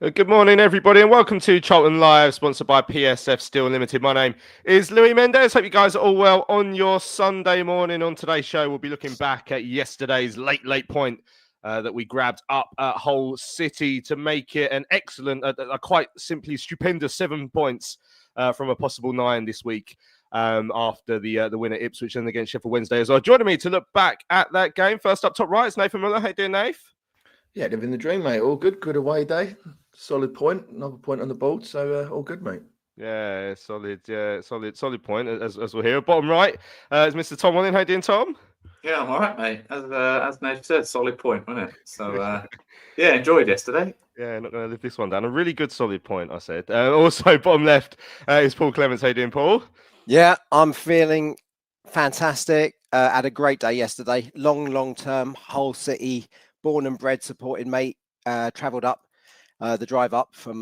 Good morning, everybody, and welcome to Charlton Live, sponsored by PSF Steel Limited. My name is Louis Mendes. Hope you guys are all well on your Sunday morning. On today's show, we'll be looking back at yesterday's late point that we grabbed up at Hull City to make it an excellent, quite simply stupendous 7 points from a possible 9 this week after the win at Ipswich and against Sheffield Wednesday as well. Joining me to look back at that game, first up top right, is Nathan Muller. How you doing, Nath? Yeah, living the dream, mate. All good. Good away day. Solid point. Another point on the board. So all good, mate. Yeah, solid. Yeah, solid point. As we'll hear. Bottom right is Mr. Tom Walling. How you doing, Tom? Yeah, I'm all right, mate. As Nate said, solid point, wasn't it? So yeah, enjoyed yesterday. Yeah, not going to live this one down. A really good solid point, I said. Also, bottom left is Paul Clements. How you doing, Paul? Yeah, I'm feeling fantastic. Had a great day yesterday. Long term Hull City. Born and bred supporting mate, travelled up the drive up from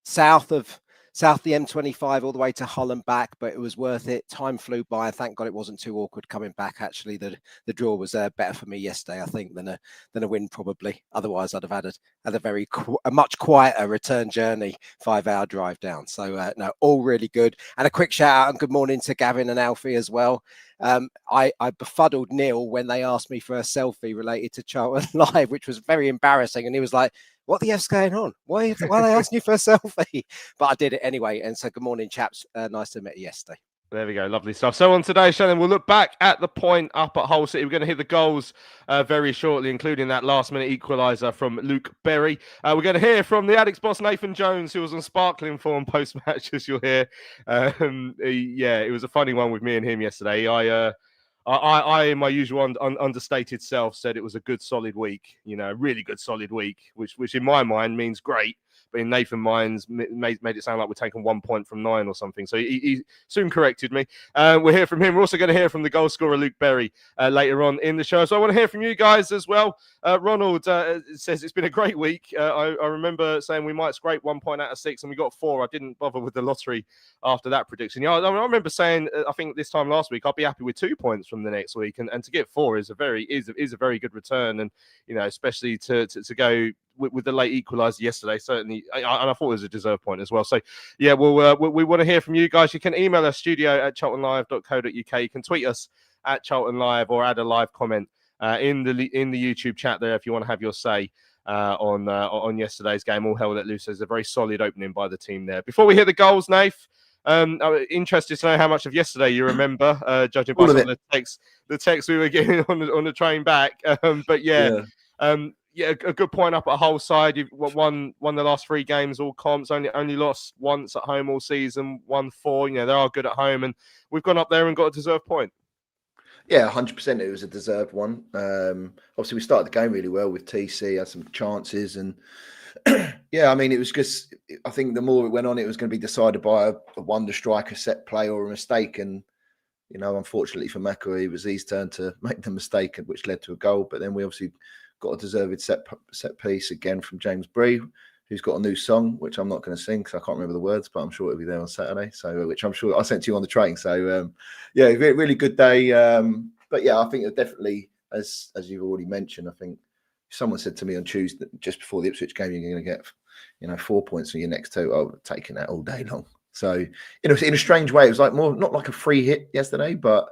south the M25 all the way to Hull and back, but it was worth it. Time flew by. Thank God it wasn't too awkward coming back. Actually, the draw was better for me yesterday, I think, than a win probably. Otherwise, I'd have had a much quieter return journey, 5-hour drive down. So no, all really good. And a quick shout out and good morning to Gavin and Alfie as well. I befuddled Neil when they asked me for a selfie related to Charlton Live, which was very embarrassing. And he was like, "What the F's going on? Why are they asking you for a selfie?" But I did it anyway. And so good morning, chaps. Nice to meet you yesterday. There we go. Lovely stuff. So on today's show, then we'll look back at the point up at Hull City. We're going to hear the goals very shortly, including that last-minute equaliser from Luke Berry. We're going to hear from the Addicts boss, Nathan Jones, who was on sparkling form post-match, as you'll hear. Yeah, it was a funny one with me and him yesterday. I in my usual understated self, said it was a good, solid week. You know, a really good, solid week, which in my mind means great. But in Nathan's mind, made it sound like we're taking 1 point from 9 or something. So he soon corrected me. We'll hear from him. We're also going to hear from the goal scorer, Luke Berry, later on in the show. So I want to hear from you guys as well. Ronald says it's been a great week. I remember saying we might scrape 1 point out of 6, and we got 4. I didn't bother with the lottery after that prediction. Yeah, I remember saying, I think this time last week, I'll be happy with 2 points from the next week. And to get 4 is a very good return. And, you know, especially to go with the late equaliser yesterday, certainly, and I thought it was a deserved point as well. So, yeah, we want to hear from you guys. You can email us, studio@charltonlive.co.uk. You can tweet us at Charlton Live or add a live comment in the YouTube chat there if you want to have your say on yesterday's game. All hell let loose. There's a very solid opening by the team there. Before we hear the goals, Nath, I'm interested to know how much of yesterday you remember, judging by some of the text we were getting on the train back. But yeah. Yeah, a good point up at Hull side. You've won the last 3 games, all comps. Only lost once at home all season. Won 4. You know, they are good at home, and we've gone up there and got a deserved point. Yeah, 100%. It was a deserved one. Obviously, we started the game really well with TC, had some chances, and yeah, I mean, it was just. I think the more it went on, it was going to be decided by a wonder strike, a set play, or a mistake. And you know, unfortunately for Mecca, it was his turn to make the mistake, which led to a goal. But then we obviously got a deserved set piece again from James Bree, who's got a new song, which I'm not going to sing because I can't remember the words, but I'm sure it'll be there on Saturday. So, which I'm sure I sent to you on the train. So, yeah, really good day. But yeah, I think it definitely, as you've already mentioned, I think someone said to me on Tuesday, just before the Ipswich game, you're going to get, 4 points for your next 2. Oh, taking that all day long. So, in a strange way, it was like not like a free hit yesterday, but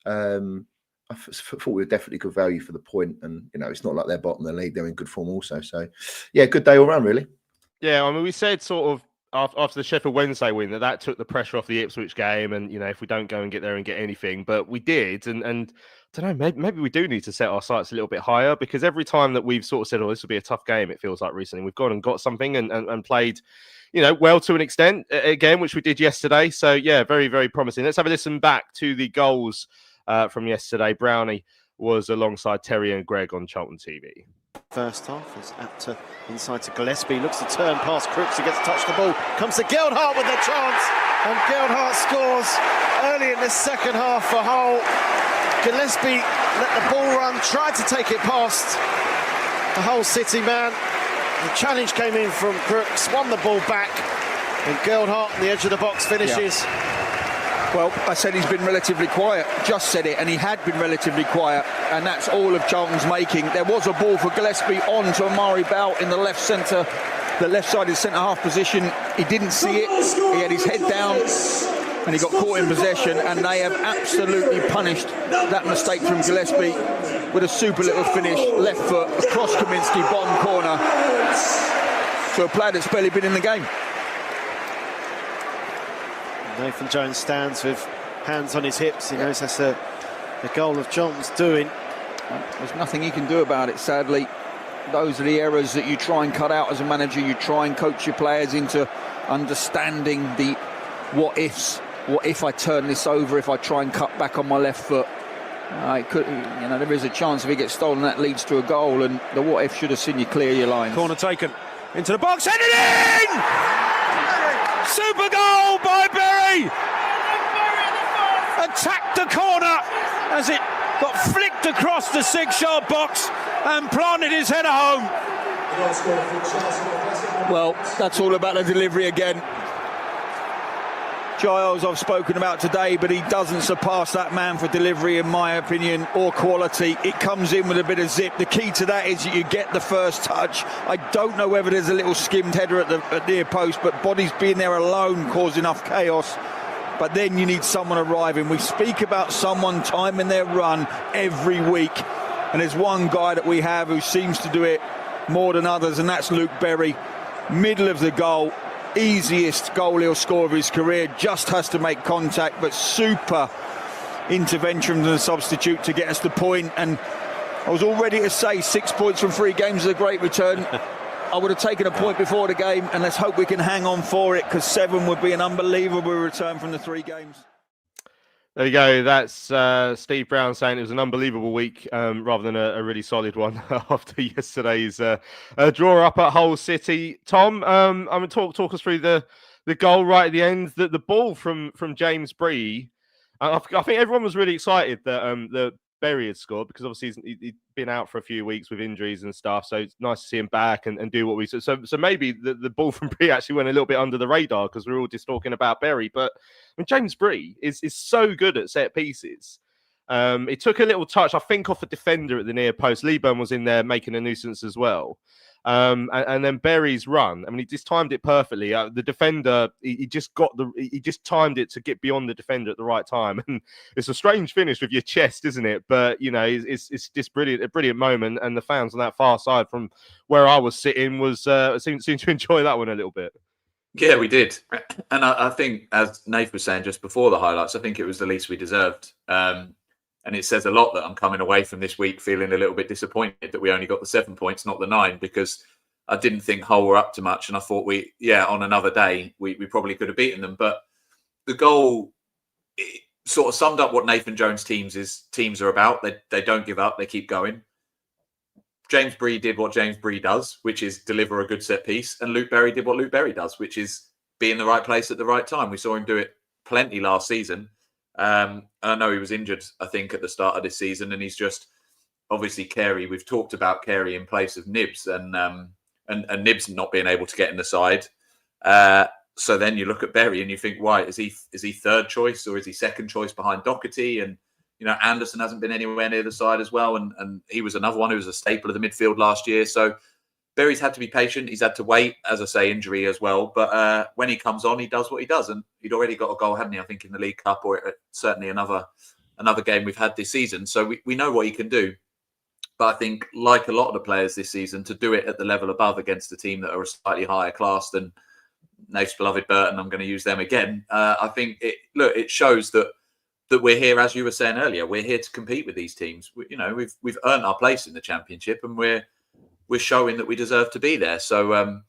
I thought we were definitely good value for the point, and it's not like they're bottom of the league; they're in good form also. So, yeah, good day all round, really. Yeah, I mean, we said sort of after the Sheffield Wednesday win that took the pressure off the Ipswich game, and if we don't go and get there and get anything, but we did, and I don't know, maybe we do need to set our sights a little bit higher, because every time that we've sort of said, "Oh, this will be a tough game," it feels like recently we've gone and got something and played, well to an extent again, which we did yesterday. So yeah, very very promising. Let's have a listen back to the goals from yesterday. Brownie was alongside Terry and Greg on Charlton TV. First half is inside to Gillespie, looks to turn past Crooks, he gets to touch the ball, comes to Geldhart with a chance, and Geldhart scores early in the second half for Hull. Gillespie let the ball run, tried to take it past the Hull City man. The challenge came in from Crooks, won the ball back, and Geldhart on the edge of the box finishes. Yeah. Well, I said he's been relatively quiet, just said it, and he had been relatively quiet, and that's all of Charlton's making. There was a ball for Gillespie on to Amari Bout in the left centre the left-sided centre-half position. He didn't see it. He had his head down and he got caught in possession, and they have absolutely punished that mistake from Gillespie with a super little finish, left foot, across Kaminsky, bottom corner, to a player that's barely been in the game. Nathan Jones stands with hands on his hips. He knows that's a goal of John's doing. There's nothing he can do about it, sadly. Those are the errors that you try and cut out as a manager. You try and coach your players into understanding the what ifs. What if I turn this over, if I try and cut back on my left foot? It could, there is a chance if he gets stolen, that leads to a goal, and the what if should have seen you clear your lines. Corner taken into the box, headed in! Super goal by Berry! Attacked the corner as it got flicked across the 6-yard box and planted his header home. Well, that's all about the delivery again. Giles I've spoken about today, but he doesn't surpass that man for delivery, in my opinion, or quality. It comes in with a bit of zip. The key to that is that you get the first touch. I don't know whether there's a little skimmed header at the near post, but bodies being there alone cause enough chaos. But then you need someone arriving. We speak about someone timing their run every week, and there's one guy that we have who seems to do it more than others, and that's Luke Berry. Middle of the goal. Easiest goal he'll score of his career, just has to make contact, but super intervention from the substitute to get us the point. And I was all ready to say 6 points from 3 games is a great return. I would have taken a point before the game, and let's hope we can hang on for it, because 7 would be an unbelievable return from the 3 games. There you go. That's Steve Brown saying it was an unbelievable week rather than a really solid one after yesterday's draw up at Hull City. Tom, I'm going to talk us through the goal right at the end. The ball from James Bree. I think everyone was really excited that Berry had scored, because obviously he'd been out for a few weeks with injuries and stuff. So it's nice to see him back and do what we said. So maybe the ball from Bree actually went a little bit under the radar, because we're all just talking about Berry. But I mean, James Bree is so good at set pieces. It took a little touch, I think, off a defender at the near post. Leeburn was in there making a nuisance as well. And then Berry's run. I mean, he just timed it perfectly. The defender, he just timed it to get beyond the defender at the right time. And it's a strange finish with your chest, isn't it? But it's just brilliant, a brilliant moment. And the fans on that far side from where I was sitting seemed to enjoy that one a little bit. Yeah, we did. And I think, as Nath was saying just before the highlights, I think it was the least we deserved. And it says a lot that I'm coming away from this week feeling a little bit disappointed that we only got the 7 points, not the 9, because I didn't think Hull were up to much. And I thought on another day, we probably could have beaten them. But the goal sort of summed up what Nathan Jones' teams are about. They don't give up. They keep going. James Bree did what James Bree does, which is deliver a good set piece. And Luke Berry did what Luke Berry does, which is be in the right place at the right time. We saw him do it plenty last season. I know he was injured, I think, at the start of this season, and he's just obviously Carey. We've talked about Carey in place of Nibs, and Nibs not being able to get in the side. So then you look at Berry and you think, why is he third choice, or is he second choice behind Doherty? And Anderson hasn't been anywhere near the side as well, and he was another one who was a staple of the midfield last year. So Berry's had to be patient. He's had to wait, as I say, injury as well. But when he comes on, he does what he does. And he'd already got a goal, hadn't he, I think, in the League Cup, or certainly another game we've had this season. So we know what he can do. But I think, like a lot of the players this season, to do it at the level above against a team that are a slightly higher class than Nate's beloved Burton, I'm going to use them again. I think it shows that we're here, as you were saying earlier, we're here to compete with these teams. We've earned our place in the Championship, and we're showing that we deserve to be there. So,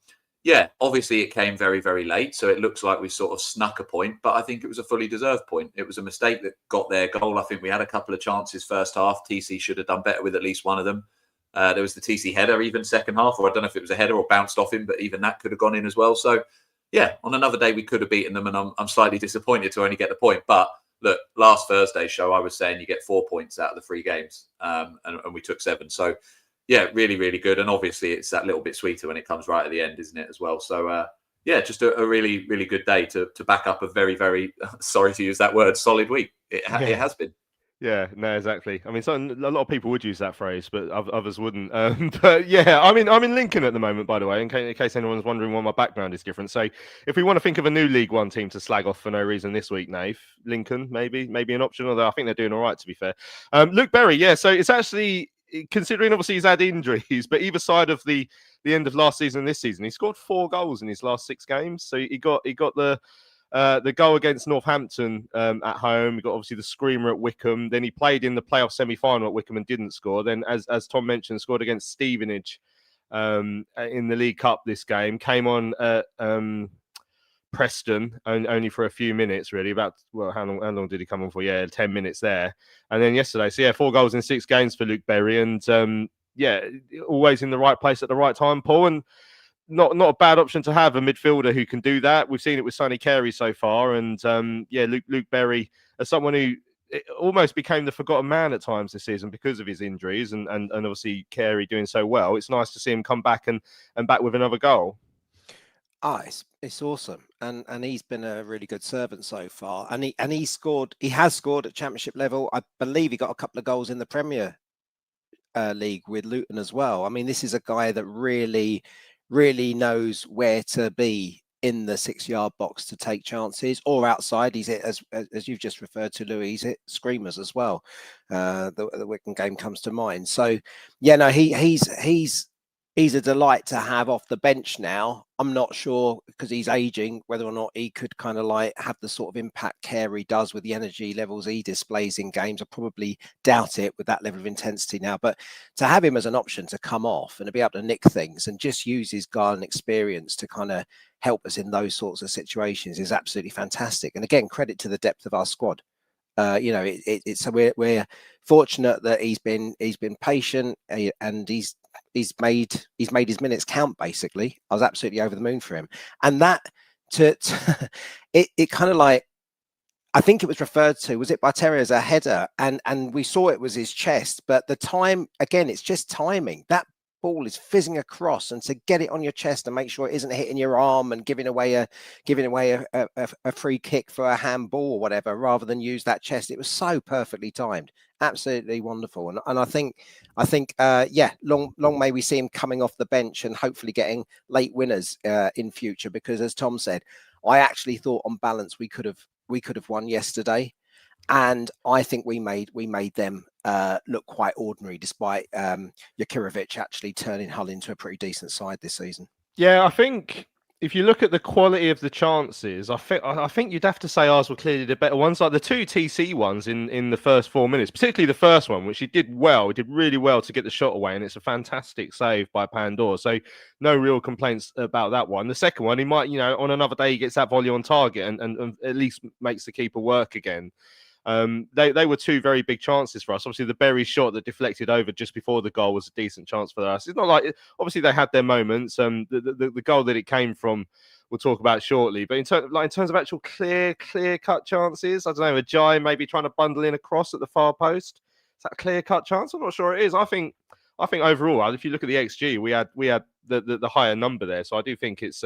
obviously it came very, very late. So it looks like we sort of snuck a point, but I think it was a fully deserved point. It was a mistake that got their goal. I think we had a couple of chances first half. TC should have done better with at least one of them. There was the TC header even second half, or I don't know if it was a header or bounced off him, but even that could have gone in as well. So, on another day we could have beaten them, and I'm slightly disappointed to only get the point. But look, last Thursday's show, I was saying you get 4 points out of the 3 games, and we took 7. So, really, really good. And obviously it's that little bit sweeter when it comes right at the end, isn't it, as well? So, just a really, really good day to back up a very, very, sorry to use that word, solid week. It has been. Yeah, no, exactly. I mean, a lot of people would use that phrase, but others wouldn't. But yeah, I mean, I'm in Lincoln at the moment, by the way, in case anyone's wondering why my background is different. So, if we want to think of a new League One team to slag off for no reason this week, Nave, Lincoln, maybe an option. Although I think they're doing all right, to be fair. Luke Berry, yeah. So it's actually, considering obviously he's had injuries, but either side of the end of last season and this season, he scored 4 goals in his last 6 games. So he got the goal against Northampton at home. He got obviously the screamer at Wickham. Then he played in the playoff semi-final at Wickham and didn't score. Then, as Tom mentioned, scored against Stevenage in the League Cup this game. Came on at Preston only for a few minutes, really. How long did he come on for? Yeah, 10 minutes there. And then yesterday, so yeah, 4 goals in 6 games for Luke Berry, and yeah, always in the right place at the right time, Paul. And not a bad option to have, a midfielder who can do that. We've seen it with Sonny Carey so far, and yeah, Luke Berry, as someone who almost became the forgotten man at times this season because of his injuries, and obviously Carey doing so well. It's nice to see him come back and back with another goal. It's awesome, and he's been a really good servant so far, and he has scored at Championship level. I believe he got a couple of goals in the Premier League with Luton as well. I mean, this is a guy that really knows where to be in the 6-yard box to take chances, or outside. He's hit, as you've just referred to, Louis, he's hit screamers as well. The Wickham game comes to mind. So yeah, no, he's a delight to have off the bench now. I'm not sure, because he's aging, whether or not he could kind of like have the sort of impact Carey does with the energy levels he displays in games. I probably doubt it with that level of intensity now, but to have him as an option to come off and to be able to nick things and just use his guile and experience to kind of help us in those sorts of situations is absolutely fantastic. And again, credit to the depth of our squad. You know, it's we're fortunate that he's been patient, and he's made his minutes count. Basically, I was absolutely over the moon for him, and that it kind of like, I think it was referred to, was it by Terry, as a header, and we saw it was his chest, but the time, again, it's just timing. That ball is fizzing across, and to get it on your chest and make sure it isn't hitting your arm and giving away a free kick for a handball or whatever, rather than use that chest, it was so perfectly timed. Absolutely wonderful. And I think yeah, long may we see him coming off the bench and hopefully getting late winners in future, because as Tom said, I actually thought on balance we could have won yesterday. And I think we made them look quite ordinary, despite Jakirovic actually turning Hull into a pretty decent side this season. Yeah, I think if you look at the quality of the chances, I think you'd have to say ours were clearly the better ones. Like the 2 TC ones in the first 4 minutes, particularly the first one, which he did really well to get the shot away, and it's a fantastic save by Pandora. So no real complaints about that one. The second one, he might, on another day he gets that volley on target and at least makes the keeper work again. They were 2 very big chances for us. Obviously, the Berry shot that deflected over just before the goal was a decent chance for us. It's not like, obviously they had their moments. The goal that it came from, we'll talk about shortly. But in terms of actual clear cut chances, I don't know, Ajay maybe trying to bundle in a cross at the far post. Is that a clear cut chance? I'm not sure it is. I think overall, if you look at the XG, we had the higher number there. So I do think it's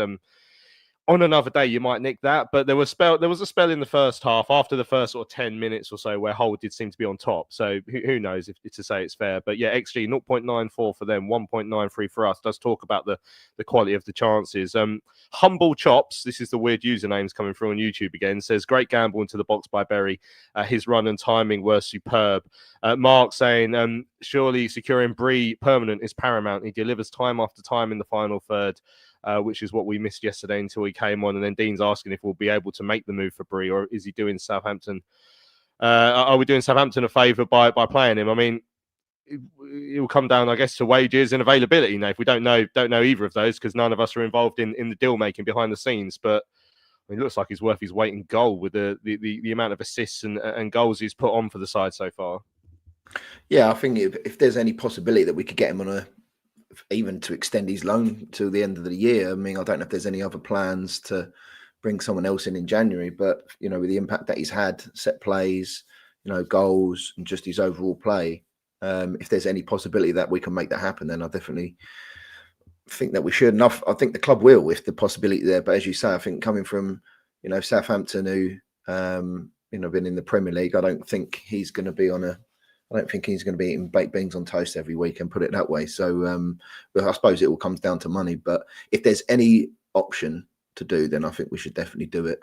on another day, you might nick that, but there was a spell in the first half after the first sort of 10 minutes or so where Hull did seem to be on top. So who knows if to say it's fair. But yeah, XG 0.94 for them, 1.93 for us. Does talk about the quality of the chances. Humble Chops, this is the weird usernames coming through on YouTube again, says great gamble into the box by Berry. His run and timing were superb. Mark saying surely securing Bree permanent is paramount. He delivers time after time in the final third. Which is what we missed yesterday until he came on. And then Dean's asking if we'll be able to make the move for Bree, or is he doing Southampton? Are we doing Southampton a favour by playing him? I mean, it will come down, I guess, to wages and availability. Now, if we don't know either of those, because none of us are involved in the deal making behind the scenes. But I mean, it looks like he's worth his weight in gold with the amount of assists and goals he's put on for the side so far. Yeah, I think if there's any possibility that we could get him on even to extend his loan till the end of the year. I mean, I don't know if there's any other plans to bring someone else in January, but, with the impact that he's had, set plays, goals, and just his overall play, if there's any possibility that we can make that happen, then I definitely think that we should. And I think the club will, if the possibility there. But as you say, I think coming from, Southampton, who, been in the Premier League. I don't think he's going to be eating baked beans on toast every week, and put it that way. So, but I suppose it all comes down to money. But if there's any option to do, then I think we should definitely do it.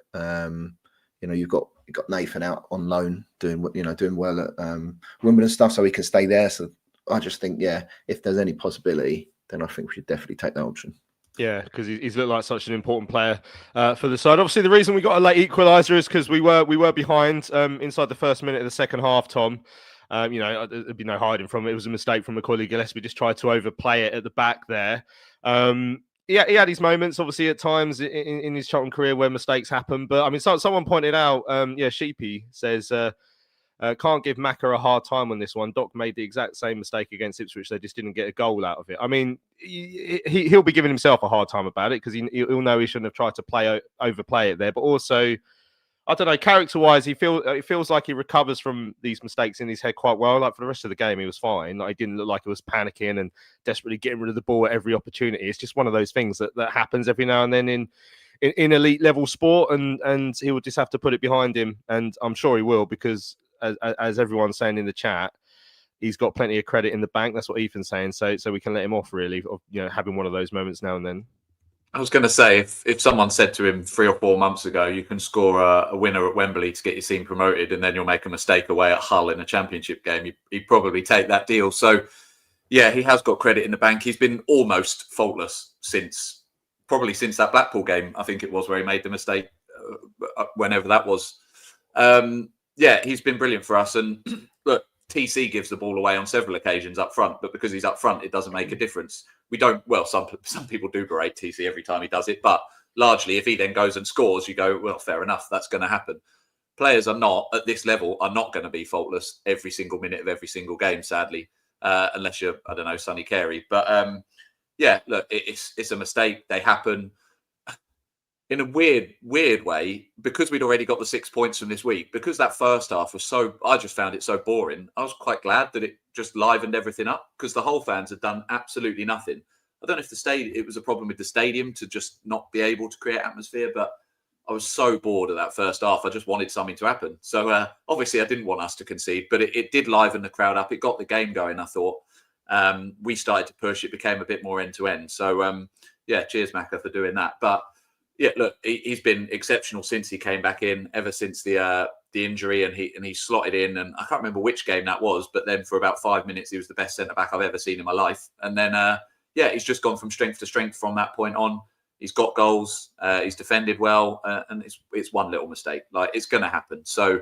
You've got Nathan out on loan doing well at Wimbledon stuff, so he can stay there. So I just think, if there's any possibility, then I think we should definitely take that option. Yeah, because he's looked like such an important player for the side. Obviously, the reason we got a late equaliser is because we were behind inside the first minute of the second half, Tom. There'd be no hiding from it. It was a mistake from Macaulay Gillespie. Just tried to overplay it at the back there. He had his moments, obviously, at times in his Charlton career where mistakes happen. But I mean, someone pointed out, Sheepy says, can't give Macca a hard time on this one. Doc made the exact same mistake against Ipswich. They just didn't get a goal out of it. I mean, he'll be giving himself a hard time about it because he'll know he shouldn't have tried to overplay it there. But also, I don't know, character-wise, it feels like he recovers from these mistakes in his head quite well. Like, for the rest of the game, he was fine. Like, he didn't look like he was panicking and desperately getting rid of the ball at every opportunity. It's just one of those things that happens every now and then in elite level sport, and he will just have to put it behind him. And I'm sure he will, because as everyone's saying in the chat, he's got plenty of credit in the bank. That's what Ethan's saying. So we can let him off, really, of having one of those moments now and then. I was going to say, if someone said to him 3 or 4 months ago, you can score a winner at Wembley to get your team promoted, and then you'll make a mistake away at Hull in a championship game, he'd probably take that deal. So, yeah, he has got credit in the bank. He's been almost faultless since that Blackpool game, I think it was, where he made the mistake, whenever that was. He's been brilliant for us. And look, TC gives the ball away on several occasions up front, but because he's up front, it doesn't make a difference. We don't, well, some people do berate TC every time he does it, but largely if he then goes and scores, you go, well, fair enough, that's going to happen. Players are not, at this level, are not going to be faultless every single minute of every single game, sadly, unless you're, I don't know, Sonny Carey. But look, it's a mistake. They happen. In a weird way, because we'd already got the 6 points from this week, because that first half was I just found it so boring. I was quite glad that it just livened everything up, because the Hull fans had done absolutely nothing. I don't know if it was a problem with the stadium to just not be able to create atmosphere, but I was so bored of that first half. I just wanted something to happen. So obviously I didn't want us to concede, but it did liven the crowd up. It got the game going, I thought. We started to push. It became a bit more end-to-end. So, cheers, Macca, for doing that. But yeah, look, he's been exceptional since he came back in, ever since the injury, and he slotted in. And I can't remember which game that was, but then for about 5 minutes, he was the best centre-back I've ever seen in my life. And then, he's just gone from strength to strength from that point on. He's got goals, he's defended well, and it's one little mistake. Like, it's going to happen. So,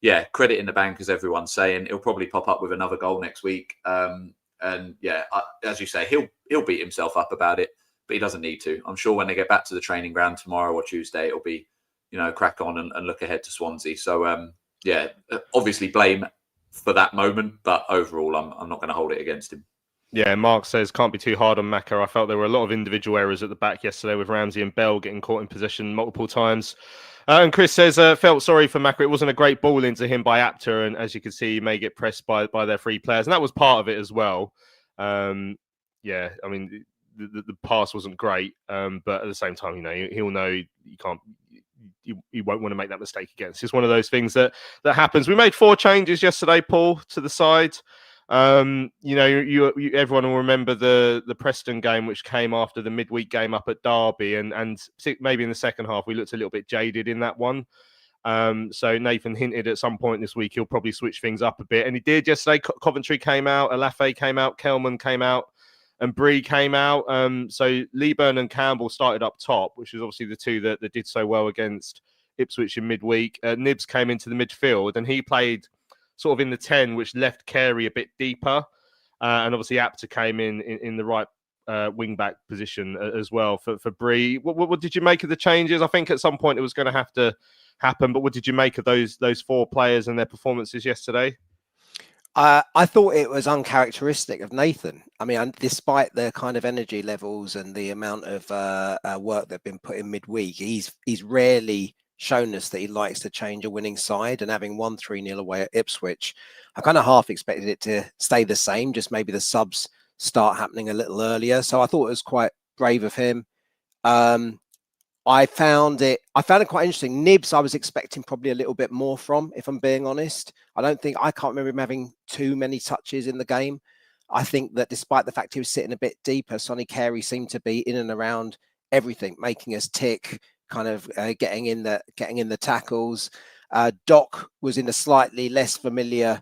yeah, credit in the bank, as everyone's saying. He'll probably pop up with another goal next week. As you say, he'll beat himself up about it. But he doesn't need to. I'm sure when they get back to the training ground tomorrow or Tuesday, it'll be, crack on and look ahead to Swansea. So, obviously blame for that moment, but overall, I'm not going to hold it against him. Yeah, Mark says, can't be too hard on Macca. I felt there were a lot of individual errors at the back yesterday with Ramsey and Bell getting caught in possession multiple times. And Chris says, felt sorry for Macca. It wasn't a great ball into him by Apter. And as you can see, he may get pressed by their free players. And that was part of it as well. The pass wasn't great, but at the same time, he'll know you can't. You won't want to make that mistake again. It's just one of those things that happens. We made 4 changes yesterday, Paul, to the side. Everyone will remember the Preston game, which came after the midweek game up at Derby, and maybe in the second half we looked a little bit jaded in that one. So Nathan hinted at some point this week he'll probably switch things up a bit, and he did yesterday. Coventry came out, Alafe came out, Kelman came out, and Bree came out. So Leeburn and Campbell started up top, which is obviously the two that did so well against Ipswich in midweek. Nibs came into the midfield, and he played sort of in the 10, which left Carey a bit deeper. And obviously Apter came in the right wing-back position as well for Bree. What did you make of the changes? I think at some point it was going to have to happen, but what did you make of those 4 players and their performances yesterday? I thought it was uncharacteristic of Nathan. I mean, despite the kind of energy levels and the amount of work that's been put in midweek, he's rarely shown us that he likes to change a winning side. And having won 3-0 away at Ipswich, I kind of half expected it to stay the same, just maybe the subs start happening a little earlier. So I thought it was quite brave of him. I found it quite interesting. Nibs, I was expecting probably a little bit more from, if I'm being honest. I can't remember him having too many touches in the game. I think that despite the fact he was sitting a bit deeper, Sonny Carey seemed to be in and around everything, making us tick, kind of getting in the tackles. Doc was in a slightly less familiar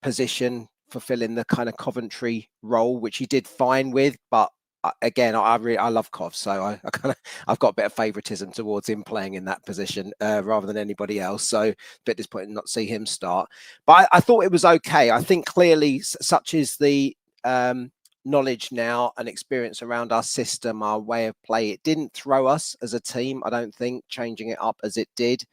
position, fulfilling the kind of Coventry role, which he did fine with, but again, I love Cov, so I've got a bit of favouritism towards him playing in that position rather than anybody else. So a bit disappointing not to see him start. But I thought it was okay. I think clearly, such is the knowledge now and experience around our system, our way of play. It didn't throw us as a team, I don't think, changing it up as it did.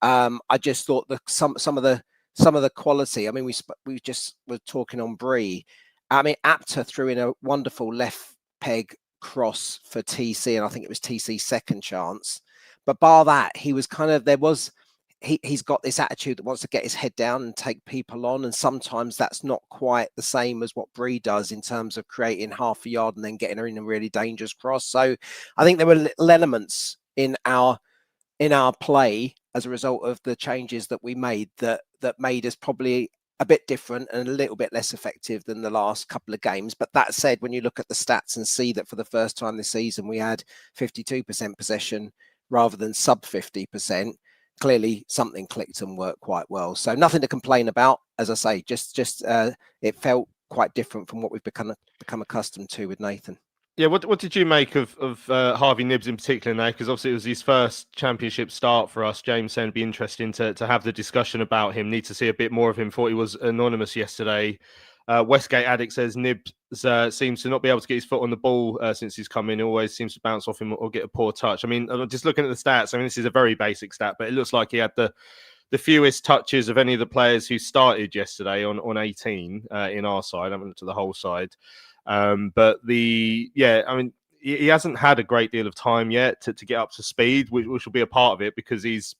I just thought that some of the quality. I mean, we just were talking on Bree. I mean, Apter threw in a wonderful left peg cross for TC, and I think it was TC's second chance. But bar that, he was kind of he's got this attitude that wants to get his head down and take people on, and sometimes that's not quite the same as what Bree does in terms of creating half a yard and then getting her in a really dangerous cross. So I think there were little elements in our play as a result of the changes that we made that made us probably a bit different and a little bit less effective than the last couple of games. But that said, when you look at the stats and see that for the first time this season we had 52% possession rather than sub 50%, clearly something clicked and worked quite well. So nothing to complain about. As I say, just it felt quite different from what we've become accustomed to with Nathan. Yeah, what did you make of Harvey Nibs in particular now? Because obviously it was his first championship start for us. James saying it'd be interesting to have the discussion about him. Need to see a bit more of him. Thought he was anonymous yesterday. Westgate Addict says Nibs seems to not be able to get his foot on the ball since he's come in. He always seems to bounce off him or get a poor touch. I mean, just looking at the stats, I mean, this is a very basic stat, but it looks like he had the fewest touches of any of the players who started yesterday on 18 in our side. I went to the whole side. But I mean, he hasn't had a great deal of time yet to get up to speed, which will be a part of it because he's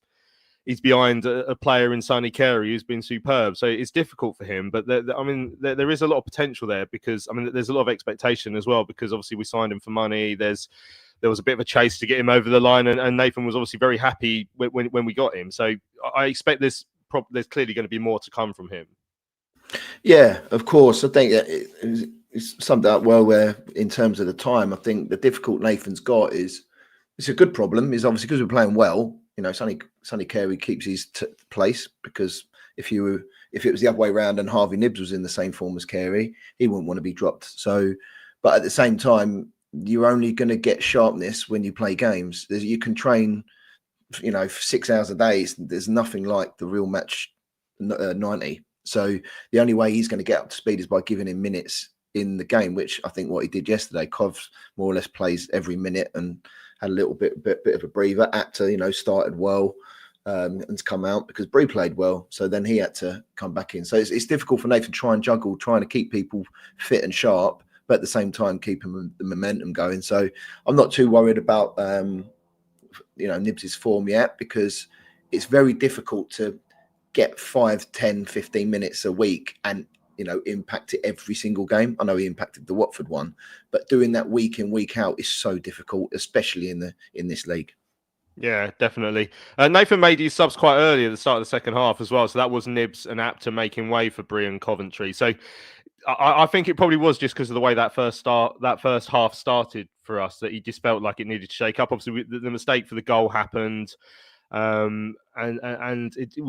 behind a player in Sonny Carey who's been superb. So it's difficult for him. But there is a lot of potential there because there's a lot of expectation as well because obviously we signed him for money. There was a bit of a chase to get him over the line, and Nathan was obviously very happy when we got him. So I expect there's clearly going to be more to come from him. Yeah, of course. I think it's summed up well where in terms of the time, I think the difficult Nathan's got is it's a good problem is obviously because we're playing well, you know, Sonny Carey keeps his place because if it was the other way around and Harvey Nibs was in the same form as Carey, he wouldn't want to be dropped. So, but at the same time, you're only going to get sharpness when you play games. You can train, you know, for 6 hours a day. There's nothing like the real match 90. So the only way he's going to get up to speed is by giving him minutes in the game, which I think what he did yesterday. Cov more or less plays every minute and had a little bit of a breather. Apter, you know, started well and come out because Bree played well. So then he had to come back in. So it's difficult for Nathan to try and juggle, trying to keep people fit and sharp, but at the same time keeping the momentum going. So I'm not too worried about Nibs' form yet because it's very difficult to get 5, 10, 15 minutes a week and, you know, impact it every single game. I know he impacted the Watford one, but doing that week in, week out is so difficult, especially in this league. Yeah, definitely. Nathan made his subs quite early at the start of the second half as well. So that was Nibs and Apter making way for Bree and Coventry. So I think it probably was just because of the way that first half started for us that he just felt like it needed to shake up. Obviously, the mistake for the goal happened. We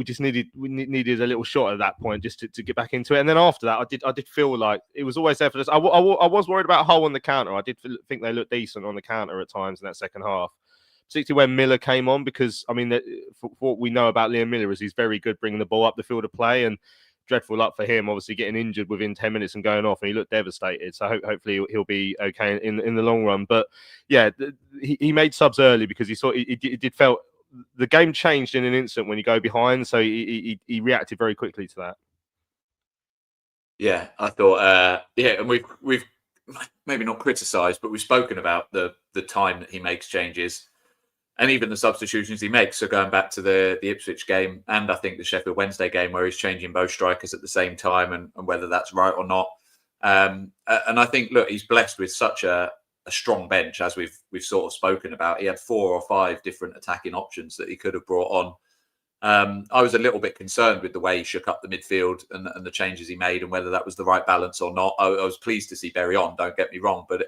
just needed a little shot at that point just to get back into it. And then after that, I did feel like it was always there for us. I was worried about Hull on the counter. I did think they looked decent on the counter at times in that second half, particularly when Miller came on because, I mean, for what we know about Liam Miller is he's very good bringing the ball up the field of play and dreadful luck for him, obviously getting injured within 10 minutes and going off, and he looked devastated. So hopefully he'll be okay in the long run. But yeah, he made subs early because he saw it did felt the game changed in an instant when you go behind. So he reacted very quickly to that. Yeah, I thought, and we've maybe not criticised, but we've spoken about the time that he makes changes and even the substitutions he makes. So going back to the Ipswich game and I think the Sheffield Wednesday game where he's changing both strikers at the same time and whether that's right or not. And I think, look, he's blessed with such a a strong bench, as we've sort of spoken about. He had 4 or 5 different attacking options that he could have brought on. I was a little bit concerned with the way he shook up the midfield and the changes he made, and whether that was the right balance or not. I was pleased to see Berry on, don't get me wrong, but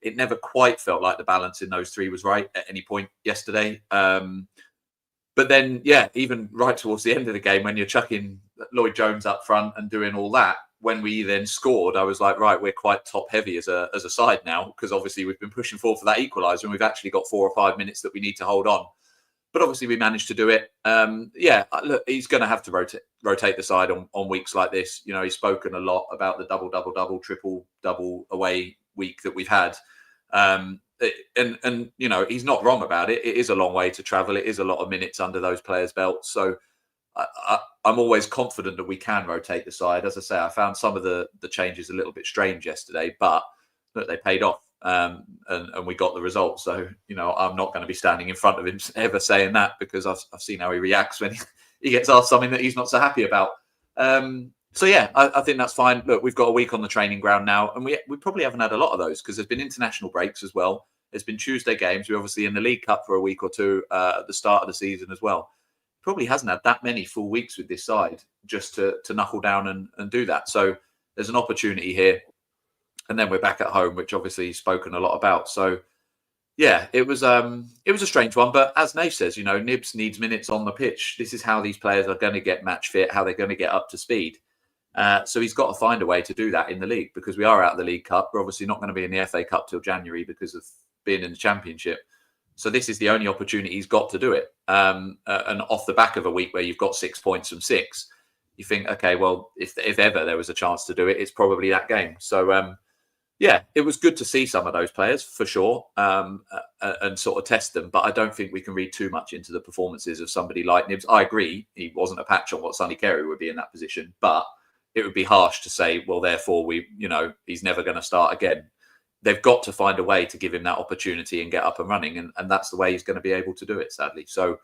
it never quite felt like the balance in those 3 was right at any point yesterday. But then, even right towards the end of the game, when you're chucking Lloyd Jones up front and doing all that, when we then scored, I was like, right, we're quite top heavy as a side now, because obviously we've been pushing forward for that equaliser, and we've actually got 4 or 5 minutes that we need to hold on. But obviously we managed to do it. Look, he's going to have to rotate the side on weeks like this. You know, he's spoken a lot about the double, triple away week that we've had. And you know, he's not wrong about it. It is a long way to travel. It is a lot of minutes under those players' belts. So I'm always confident that we can rotate the side. As I say, I found some of the changes a little bit strange yesterday, but look, they paid off. And we got the result. So, you know, I'm not going to be standing in front of him ever saying that, because I've seen how he reacts when he gets asked something that he's not so happy about. I think that's fine. Look, we've got a week on the training ground now, and we probably haven't had a lot of those, because there's been international breaks as well. There's been Tuesday games. We're obviously in the League Cup for a week or two at the start of the season as well. Probably hasn't had that many full weeks with this side just to knuckle down and do that. So there's an opportunity here. And then we're back at home, which obviously he's spoken a lot about. So, yeah, it was a strange one. But as Nave says, you know, Nibs needs minutes on the pitch. This is how these players are going to get match fit, how they're going to get up to speed. So he's got to find a way to do that in the league, because we are out of the League Cup. We're obviously not going to be in the FA Cup till January because of being in the Championship. So this is the only opportunity he's got to do it. And off the back of a week where you've got 6 points from 6, you think, okay, well, if ever there was a chance to do it, it's probably that game. So, it was good to see some of those players for sure, and sort of test them. But I don't think we can read too much into the performances of somebody like Nibs. I agree, he wasn't a patch on what Sonny Carey would be in that position, but it would be harsh to say, well, therefore he's never going to start again. They've got to find a way to give him that opportunity and get up and running, and that's the way he's going to be able to do it, sadly. So,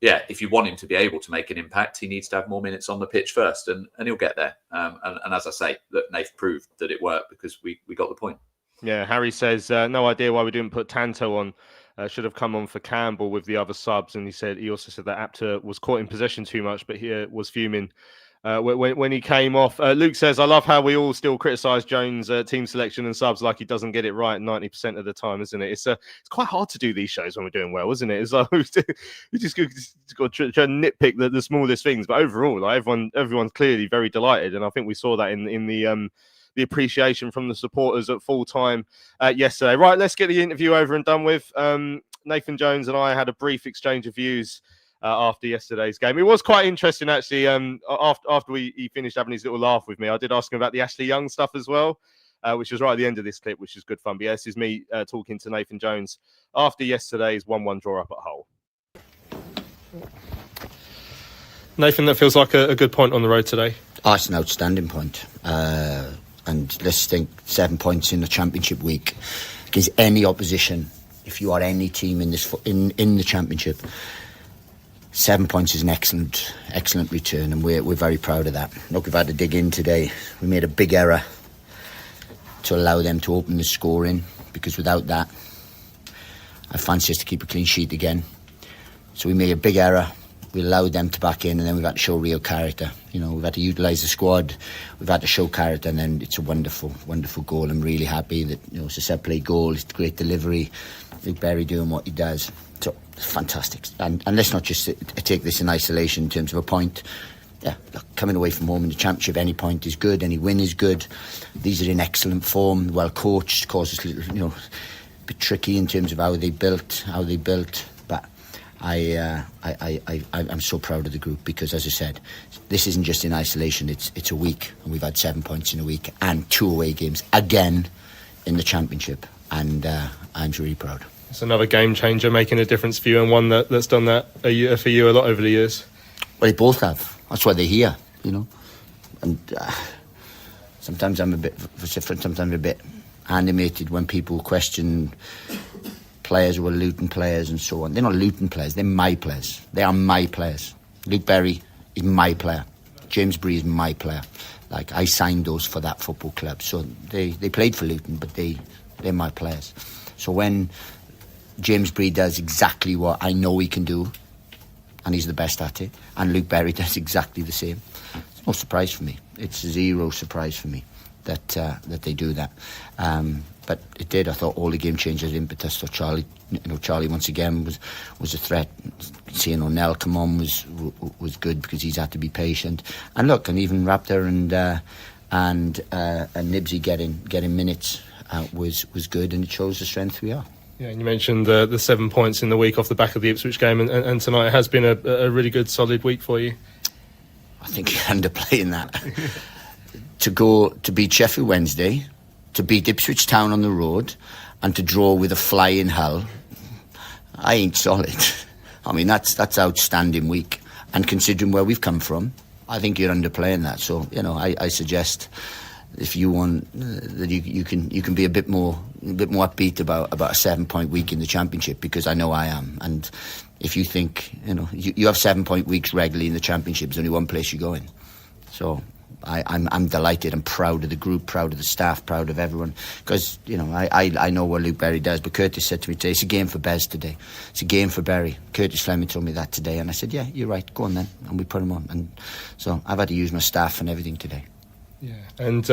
yeah, if you want him to be able to make an impact, he needs to have more minutes on the pitch first, and he'll get there. And as I say, look, Nath proved that it worked, because we got the point. Yeah, Harry says, no idea why we didn't put Tanto on. Should have come on for Campbell with the other subs. And he also said that Apter was caught in possession too much, but he was fuming when he came off. Luke says, I love how we all still criticise Jones' team selection and subs like he doesn't get it right 90% of the time, isn't it? It's quite hard to do these shows when we're doing well, isn't it? It's like we just got to try and nitpick the smallest things, but overall, like everyone's clearly very delighted, and I think we saw that in the appreciation from the supporters at full time yesterday. Right, let's get the interview over and done with. Nathan Jones and I had a brief exchange of views after yesterday's game. It was quite interesting, actually. After he finished having his little laugh with me, I did ask him about the Ashley Young stuff as well, which was right at the end of this clip, which is good fun. But yeah, this is me talking to Nathan Jones after yesterday's 1-1 draw up at Hull. Nathan, that feels like a good point on the road today. Oh, it's an outstanding point. And let's think 7 points in the Championship week against any opposition. If you are any team in the Championship, 7 points is an excellent return, and we're very proud of that. Look, we've had to dig in today. We made a big error to allow them to open the scoring, because without that, I fancy us to keep a clean sheet again. So we made a big error. We allowed them to back in, and then we've had to show real character. You know, we've had to utilise the squad. We've had to show character, and then it's a wonderful, wonderful goal. I'm really happy that, you know, it's a set play goal. It's a great delivery. Luke Berry doing what he does. So fantastic. And let's not just take this in isolation in terms of a point. Yeah, look, coming away from home in the Championship, any point is good, any win is good. These are in excellent form, well coached, causes, you know, a bit tricky in terms of how they built. But I'm so proud of the group, because, as I said, this isn't just in isolation. It's a week, and we've had 7 points in a week and 2 away games again in the Championship, and I'm really proud. It's another game changer, making a difference for you, and one that's done that for you a lot over the years. Well, they both have. That's why they're here, you know. And sometimes I'm a bit vociferous, sometimes I'm a bit animated when people question players who are Luton players and so on. They're not Luton players, they're my players. They are my players. Luke Berry is my player. James Bree is my player. Like, I signed those for that football club. So they played for Luton, but they They're my players. So when James Bree does exactly what I know he can do, and he's the best at it, and Luke Berry does exactly the same, it's no surprise for me. It's zero surprise for me that they do that. But it did. I thought all the game changers impetus. So Charlie once again was a threat. Seeing O'Neill come on was good because he's had to be patient. And look, and even Raptor and Nibsy getting minutes was good, and it shows the strength we are. Yeah, and you mentioned the 7 points in the week off the back of the Ipswich game, and tonight has been a really good, solid week for you. I think you're underplaying that. To beat Sheffield Wednesday, to beat Ipswich Town on the road, and to draw with a flying Hull, I ain't solid. I mean, that's outstanding week. And considering where we've come from, I think you're underplaying that. So, I suggest if you want that you can be a bit more upbeat about a 7 point week in the Championship, because I know I am. And if you think you have 7 point weeks regularly in the Championship, there's only one place you're going. So I'm delighted. I'm proud of the group, proud of the staff, proud of everyone, because I know what Luke Berry does. But Curtis said to me today, it's a game for Bez today. It's a game for Berry. Curtis Fleming told me that today, and I said, yeah, you're right. Go on then, and we put him on. And so I've had to use my staff and everything today. Yeah, and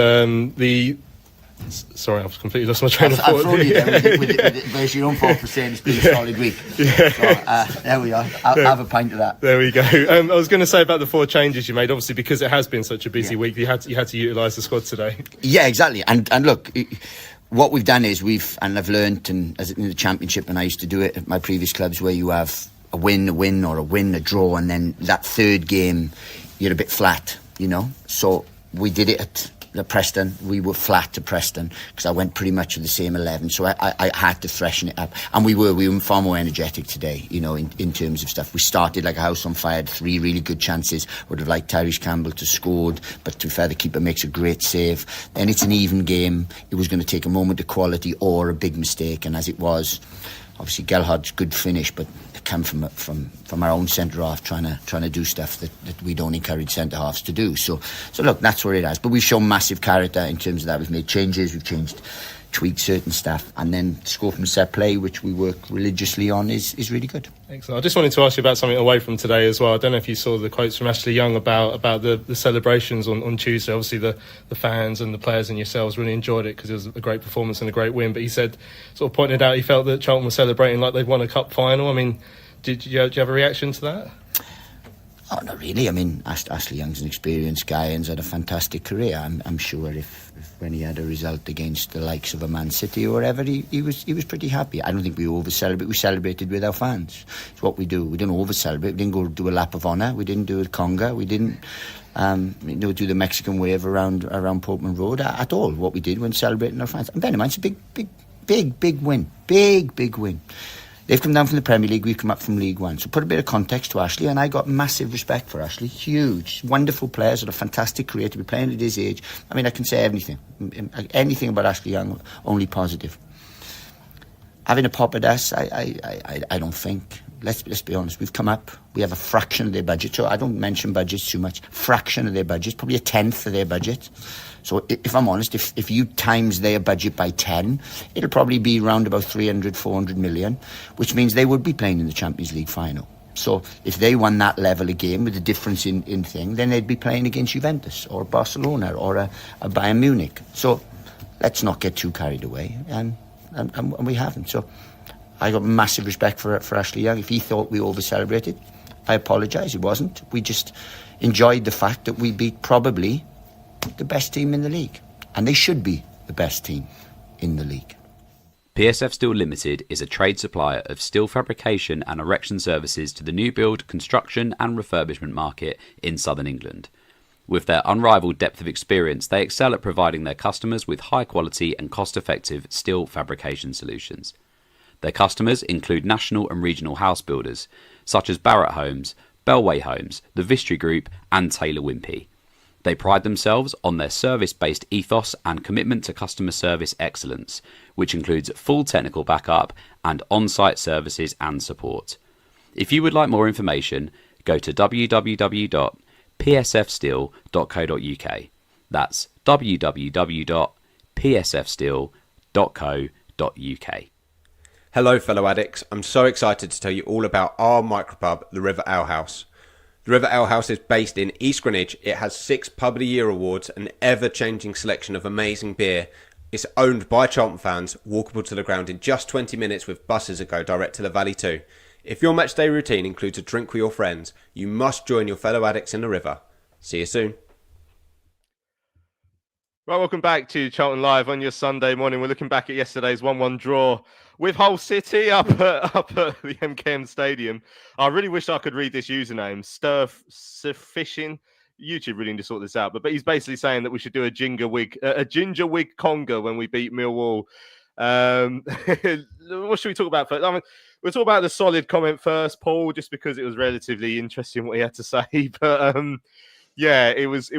sorry, I've completely lost my train of thought. I've thrown you there with it's your own fault for saying it's been a solid week. Yeah. So, there we are. I'll have a pint of that. There we go. I was going to say about the 4 changes you made, obviously, because it has been such a busy week, you had to utilise the squad today. Yeah, exactly. And look, what we've done is I've learnt, and as in the Championship, and I used to do it at my previous clubs, where you have a win, or a win, a draw, and then that third game, you're a bit flat, So we did it at Preston. We were flat to Preston because I went pretty much with the same 11, so I had to freshen it up, and we were far more energetic today, in terms of stuff. We started like a house on fire, had 3 really good chances. Would have liked Tyrese Campbell to scored, but to be fair, the keeper makes a great save. Then it's an even game. It was going to take a moment of quality or a big mistake, and as it was, obviously Gelhardt's good finish, but it came from our own centre half trying to do stuff that we don't encourage centre halves to do. So look, that's where it is. But we've shown massive character in terms of that. We've made changes, we've tweaked certain stuff, and then score from set play, which we work religiously on, is really good. Excellent. I just wanted to ask you about something away from today as well. I don't know if you saw the quotes from Ashley Young about the celebrations on Tuesday. Obviously the fans and the players and yourselves really enjoyed it because it was a great performance and a great win, but he said, sort of pointed out, he felt that Charlton was celebrating like they'd won a cup final. I mean, did you have a reaction to that? Oh, not really. I mean, Ashley Young's an experienced guy and's had a fantastic career. I'm sure if when he had a result against the likes of a Man City or whatever, he was pretty happy. I don't think we over-celebrate. We celebrated with our fans. It's what we do. We don't over-celebrate. We didn't go do a lap of honour. We didn't do a conga. We didn't do the Mexican wave around Portman Road at all. What we did when celebrating our fans. And bear in mind, it's a big win. Big win. They've come down from the Premier League, we've come up from League One. So put a bit of context to Ashley, and I got massive respect for Ashley. Huge, wonderful players with a fantastic career to be playing at his age. I mean, I can say anything about Ashley Young, only positive. Having a pop at us, I don't think. Let's be honest, we've come up, we have a fraction of their budget, so I don't mention budgets too much. Fraction of their budget, probably a tenth of their budget. So if I'm honest, if you times their budget by 10, it'll probably be around about 300, 400 million, which means they would be playing in the Champions League final. So if they won that level of game with a difference in thing, then they'd be playing against Juventus or Barcelona or a Bayern Munich. So let's not get too carried away, and we haven't. So I got massive respect for Ashley Young. If he thought we over-celebrated, I apologise, it wasn't. We just enjoyed the fact that we beat probably the best team in the league, and they should be the best team in the league. PSF Steel Limited is a trade supplier of steel fabrication and erection services to the new build, construction and refurbishment market in southern England. With their unrivaled depth of experience, they excel at providing their customers with high quality and cost-effective steel fabrication solutions. Their customers include national and regional house builders such as Barratt Homes, Bellway Homes, the Vistry Group and Taylor Wimpey. They pride themselves on their service-based ethos and commitment to customer service excellence, which includes full technical backup and on-site services and support. If you would like more information, go to www.psfsteel.co.uk. That's www.psfsteel.co.uk. midfield.co.uk. Hello, fellow addicts. I'm so excited to tell you all about our micropub, the River Ale House. The River Ale House is based in East Greenwich. It has 6 Pub of the Year awards, an ever-changing selection of amazing beer. It's owned by Charlton fans, walkable to the ground in just 20 minutes with buses that go direct to the Valley too. If your matchday routine includes a drink with your friends, you must join your fellow addicts in the River. See you soon. Right, welcome back to Charlton Live on your Sunday morning. We're looking back at yesterday's 1-1 draw with Hull City up at the MKM Stadium. I really wish I could read this username, Sturfishing. YouTube really need to sort this out, but he's basically saying that we should do a ginger wig conga when we beat Millwall. What should we talk about first? I mean, we'll talk about the solid comment first, Paul, just because it was relatively interesting what he had to say. But yeah, it was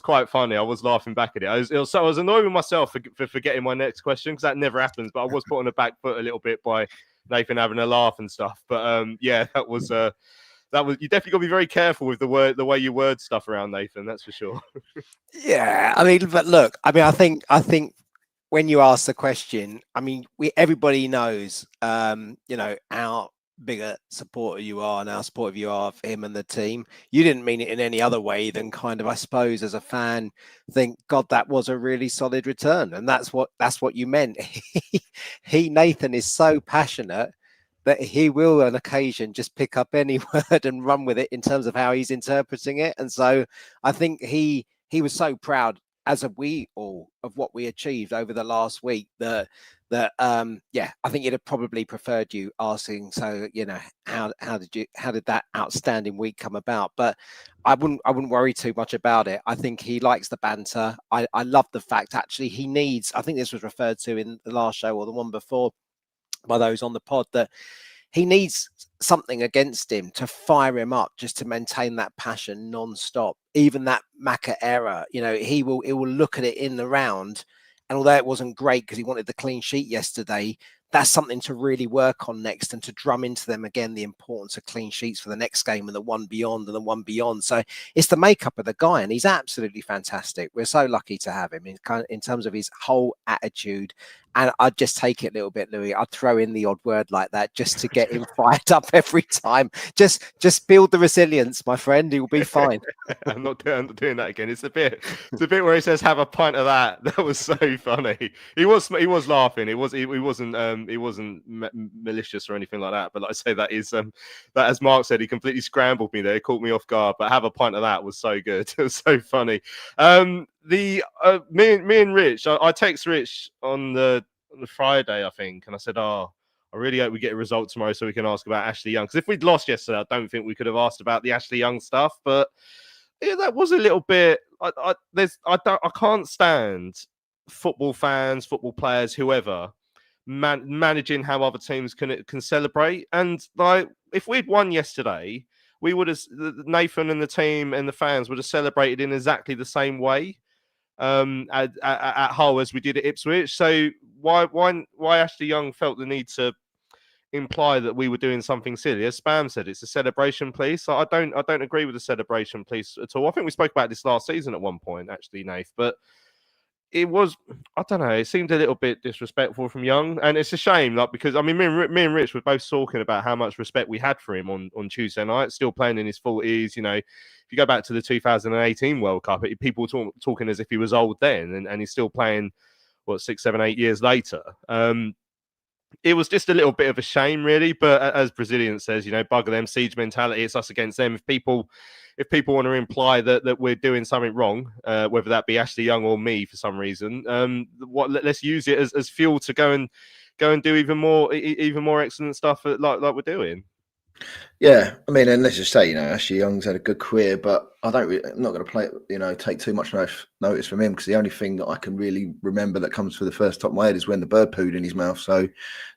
quite funny. I was laughing back at it. I was annoyed with myself for forgetting my next question, because that never happens. But I was put on the back foot a little bit by Nathan having a laugh and stuff. But yeah, that was you definitely got to be very careful with the way you word stuff around Nathan. That's for sure. Yeah, I mean, but look, I mean, I think when you ask the question, I mean, everybody knows, how big a supporter you are and how supportive you are of him and the team. You didn't mean it in any other way than kind of, I suppose, as a fan, think, God, that was a really solid return, and that's what you meant. Nathan is so passionate that he will on occasion just pick up any word and run with it in terms of how he's interpreting it. And so I think he was so proud, as are we all, of what we achieved over the last week, that I think he'd have probably preferred you asking, so, how did that outstanding week come about? But I wouldn't worry too much about it. I think he likes the banter. I love the fact, actually, he needs, I think this was referred to in the last show or the one before by those on the pod, that he needs something against him to fire him up, just to maintain that passion non-stop. Even that Maka error, he will look at it in the round, and although it wasn't great because he wanted the clean sheet yesterday, that's something to really work on next, and to drum into them again the importance of clean sheets for the next game and the one beyond and the one beyond. So it's the makeup of the guy, and he's absolutely fantastic. We're so lucky to have him in terms of his whole attitude. And I'd just take it a little bit, Louis. I'd throw in the odd word like that just to get him fired up every time. Just build the resilience, my friend. He'll be fine. I'm not doing that again. It's a bit where he says, "Have a pint of that." That was so funny. He was laughing. He wasn't malicious or anything like that. But like I say, that as Mark said, he completely scrambled me there. He caught me off guard. But "have a pint of that" was so good. It was so funny. Me and Rich, I text Rich on the Friday, I think, and I said, I really hope we get a result tomorrow so we can ask about Ashley Young, because if we'd lost yesterday, I don't think we could have asked about the Ashley Young stuff. But yeah, that was a little bit. I can't stand football fans, football players, whoever managing how other teams can celebrate. And like, if we'd won yesterday, we would have, Nathan and the team and the fans would have celebrated in exactly the same way at Hull as we did at Ipswich. So why Ashley Young felt the need to imply that we were doing something silly? As Spam said, it's a celebration piece. I don't agree with the celebration piece at all. I think we spoke about this last season at one point, actually, Nath, but it was, I don't know, it seemed a little bit disrespectful from Young, and it's a shame, like, because I mean, me and Rich were both talking about how much respect we had for him on Tuesday night, still playing in his 40s. If you go back to the 2018 World Cup, people talking as if he was old then, and he's still playing 6, 7, 8 years later. It was just a little bit of a shame, really. But as Brazilian says, bugger them, siege mentality. It's us against them. If people want to imply that we're doing something wrong, whether that be Ashley Young or me for some reason, let's use it as fuel to go and do even more excellent stuff like we're doing. Yeah, I mean, and let's just say, Ashley Young's had a good career, but I'm not going to take too much notice from him, because the only thing that I can really remember that comes to the first top of my head is when the bird pooed in his mouth. So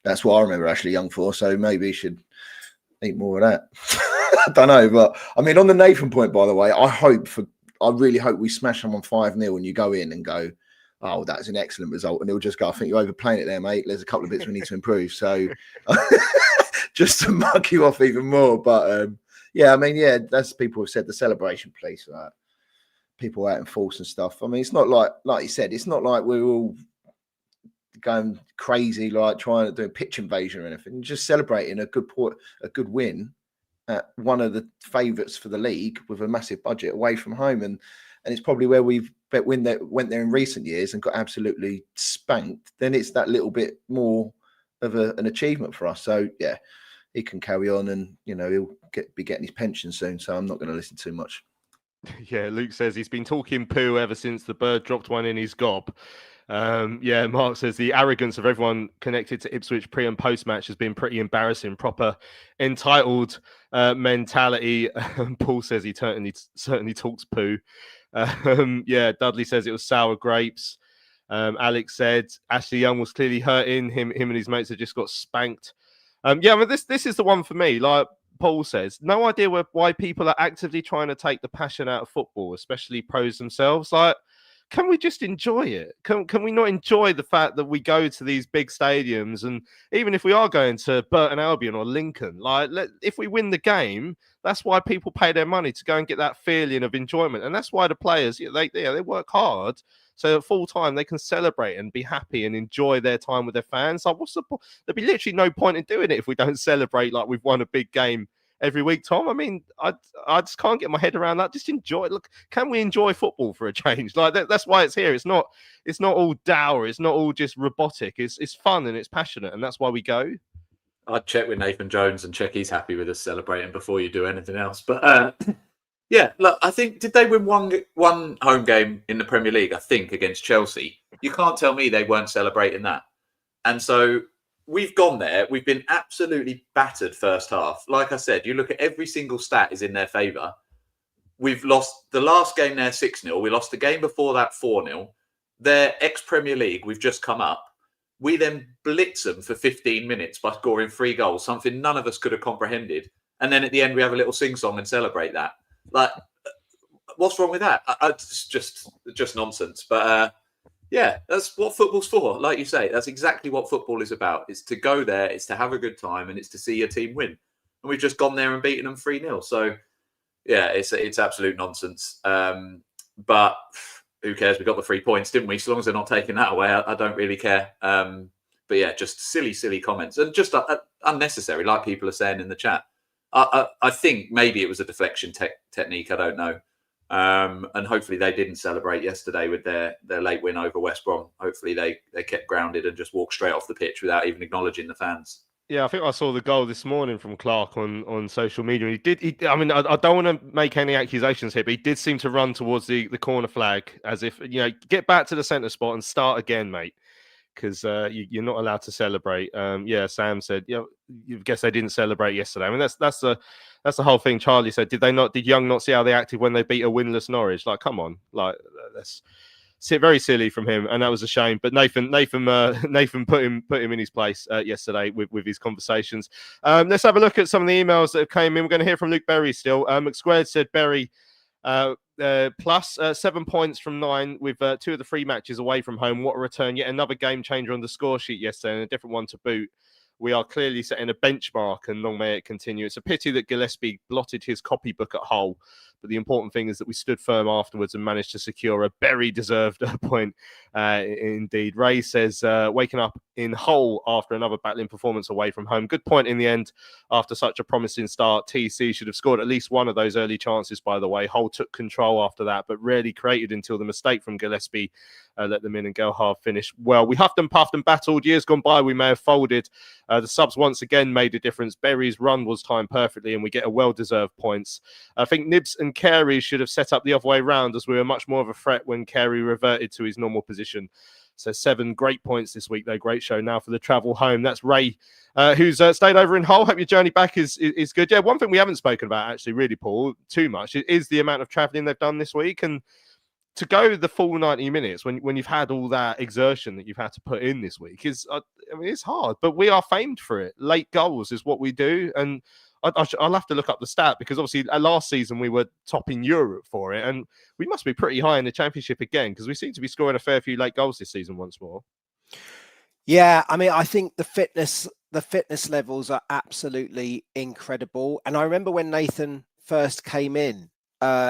that's what I remember Ashley Young for. So maybe he should eat more of that. I don't know, but I mean, on the Nathan point, by the way, I really hope we smash them on 5-0 and you go in and go, "Oh, that's an excellent result," and he'll just go, "I think you're overplaying it there, mate. There's a couple of bits we need to improve." So just to mug you off even more. But yeah, I mean, yeah, that's people have said the celebration piece, right? People out in force and stuff. I mean, it's not like you said, it's not like we're all going crazy, like trying to do a pitch invasion or anything. Just celebrating a good win at one of the favourites for the league with a massive budget away from home, and it's probably where we've went there in recent years and got absolutely spanked. Then it's that little bit more of an achievement for us. So yeah, he can carry on, and he'll be getting his pension soon. So I'm not going to listen too much. Yeah, Luke says he's been talking poo ever since the bird dropped one in his gob. Yeah, Mark says the arrogance of everyone connected to Ipswich pre and post match has been pretty embarrassing. Proper entitled mentality. Paul says he certainly talks poo. Yeah, Dudley says it was sour grapes. Alex said Ashley Young was clearly hurting him. Him and his mates had just got spanked. Yeah, I mean, this is the one for me. Like Paul says, no idea why people are actively trying to take the passion out of football, especially pros themselves. Like, can we just enjoy it? Can we not enjoy the fact that we go to these big stadiums, and even if we are going to Burton Albion or Lincoln, like if we win the game, that's why people pay their money to go and get that feeling of enjoyment, and that's why the players they work hard so at full time they can celebrate and be happy and enjoy their time with their fans. Like, what's the point? There'd be literally no point in doing it if we don't celebrate like we've won a big game every week, Tom. I mean, I just can't get my head around that. Just enjoy it. Look, can we enjoy football for a change? Like that's why it's here. It's not all dour. It's not all just robotic. It's fun and it's passionate, and that's why we go. I'd check with Nathan Jones and check he's happy with us celebrating before you do anything else. But yeah, look, I think, did they win one home game in the Premier League? I think against Chelsea. You can't tell me they weren't celebrating that. And so we've gone there. We've been absolutely battered first half. Like I said, you look at every single stat is in their favour. We've lost the last game there 6-0. We lost the game before that 4-0. Their ex-Premier League, we've just come up. We then blitz them for 15 minutes by scoring 3 goals, something none of us could have comprehended. And then at the end, we have a little sing-song and celebrate that. Like, what's wrong with that? It's just nonsense. But yeah, that's what football's for. Like you say, that's exactly what football is about. It's to go there, it's to have a good time, and it's to see your team win. And we've just gone there and beaten them 3-0. So yeah, it's absolute nonsense. But who cares? We got the 3 points, didn't we? So long as they're not taking that away, I don't really care. But yeah, just silly comments, and just unnecessary, like people are saying in the chat. I think maybe it was a deflection technique. I don't know. And hopefully they didn't celebrate yesterday with their late win over West Brom. Hopefully they kept grounded and just walked straight off the pitch without even acknowledging the fans. Yeah, I think I saw the goal this morning from Clark on social media. I mean, I don't want to make any accusations here, but he did seem to run towards the corner flag as if, get back to the centre spot and start again, mate. Because you're not allowed to celebrate. Yeah, Sam said, you guess they didn't celebrate yesterday. I mean, that's the whole thing. Charlie said, did Young not see how they acted when they beat a winless Norwich? Like, come on, like that's very silly from him, and that was a shame. But Nathan put him in his place yesterday with his conversations. Let's have a look at some of the emails that have came in. We're going to hear from Luke Berry still. McSquared said Berry. Plus 7 points from 9 with 2 of the 3 matches away from home. What a return. Yet another game changer on the score sheet yesterday and a different one to boot. We are clearly setting a benchmark, and long may it continue. It's a pity that Gillespie blotted his copybook at Hull, but the important thing is that we stood firm afterwards and managed to secure a very deserved point. Indeed. Ray says, waking up in Hull after another battling performance away from home. Good point in the end. After such a promising start, TC should have scored at least one of those early chances, by the way. Hull took control after that, but rarely created until the mistake from Gillespie let them in, and Gelhardt finished well. We huffed and puffed and battled. Years gone by, we may have folded. The subs once again made a difference. Berry's run was timed perfectly, and we get a well-deserved points. I think Nibs and Carey should have set up the other way round, as we were much more of a threat when Carey reverted to his normal position. So 7 great points this week, though. Great show now for the travel home. That's Ray, who's stayed over in Hull. Hope your journey back is good. Yeah, one thing we haven't spoken about, actually, really, Paul, too much, is the amount of travelling they've done this week. And to go the full 90 minutes when you've had all that exertion that you've had to put in this week is, it's hard, but we are famed for it. Late goals is what we do. And I'll have to look up the stat, because obviously last season we were top in Europe for it, and we must be pretty high in the Championship again, because we seem to be scoring a fair few late goals this season once more. Yeah, I mean, I think the fitness levels are absolutely incredible. And I remember when Nathan first came in,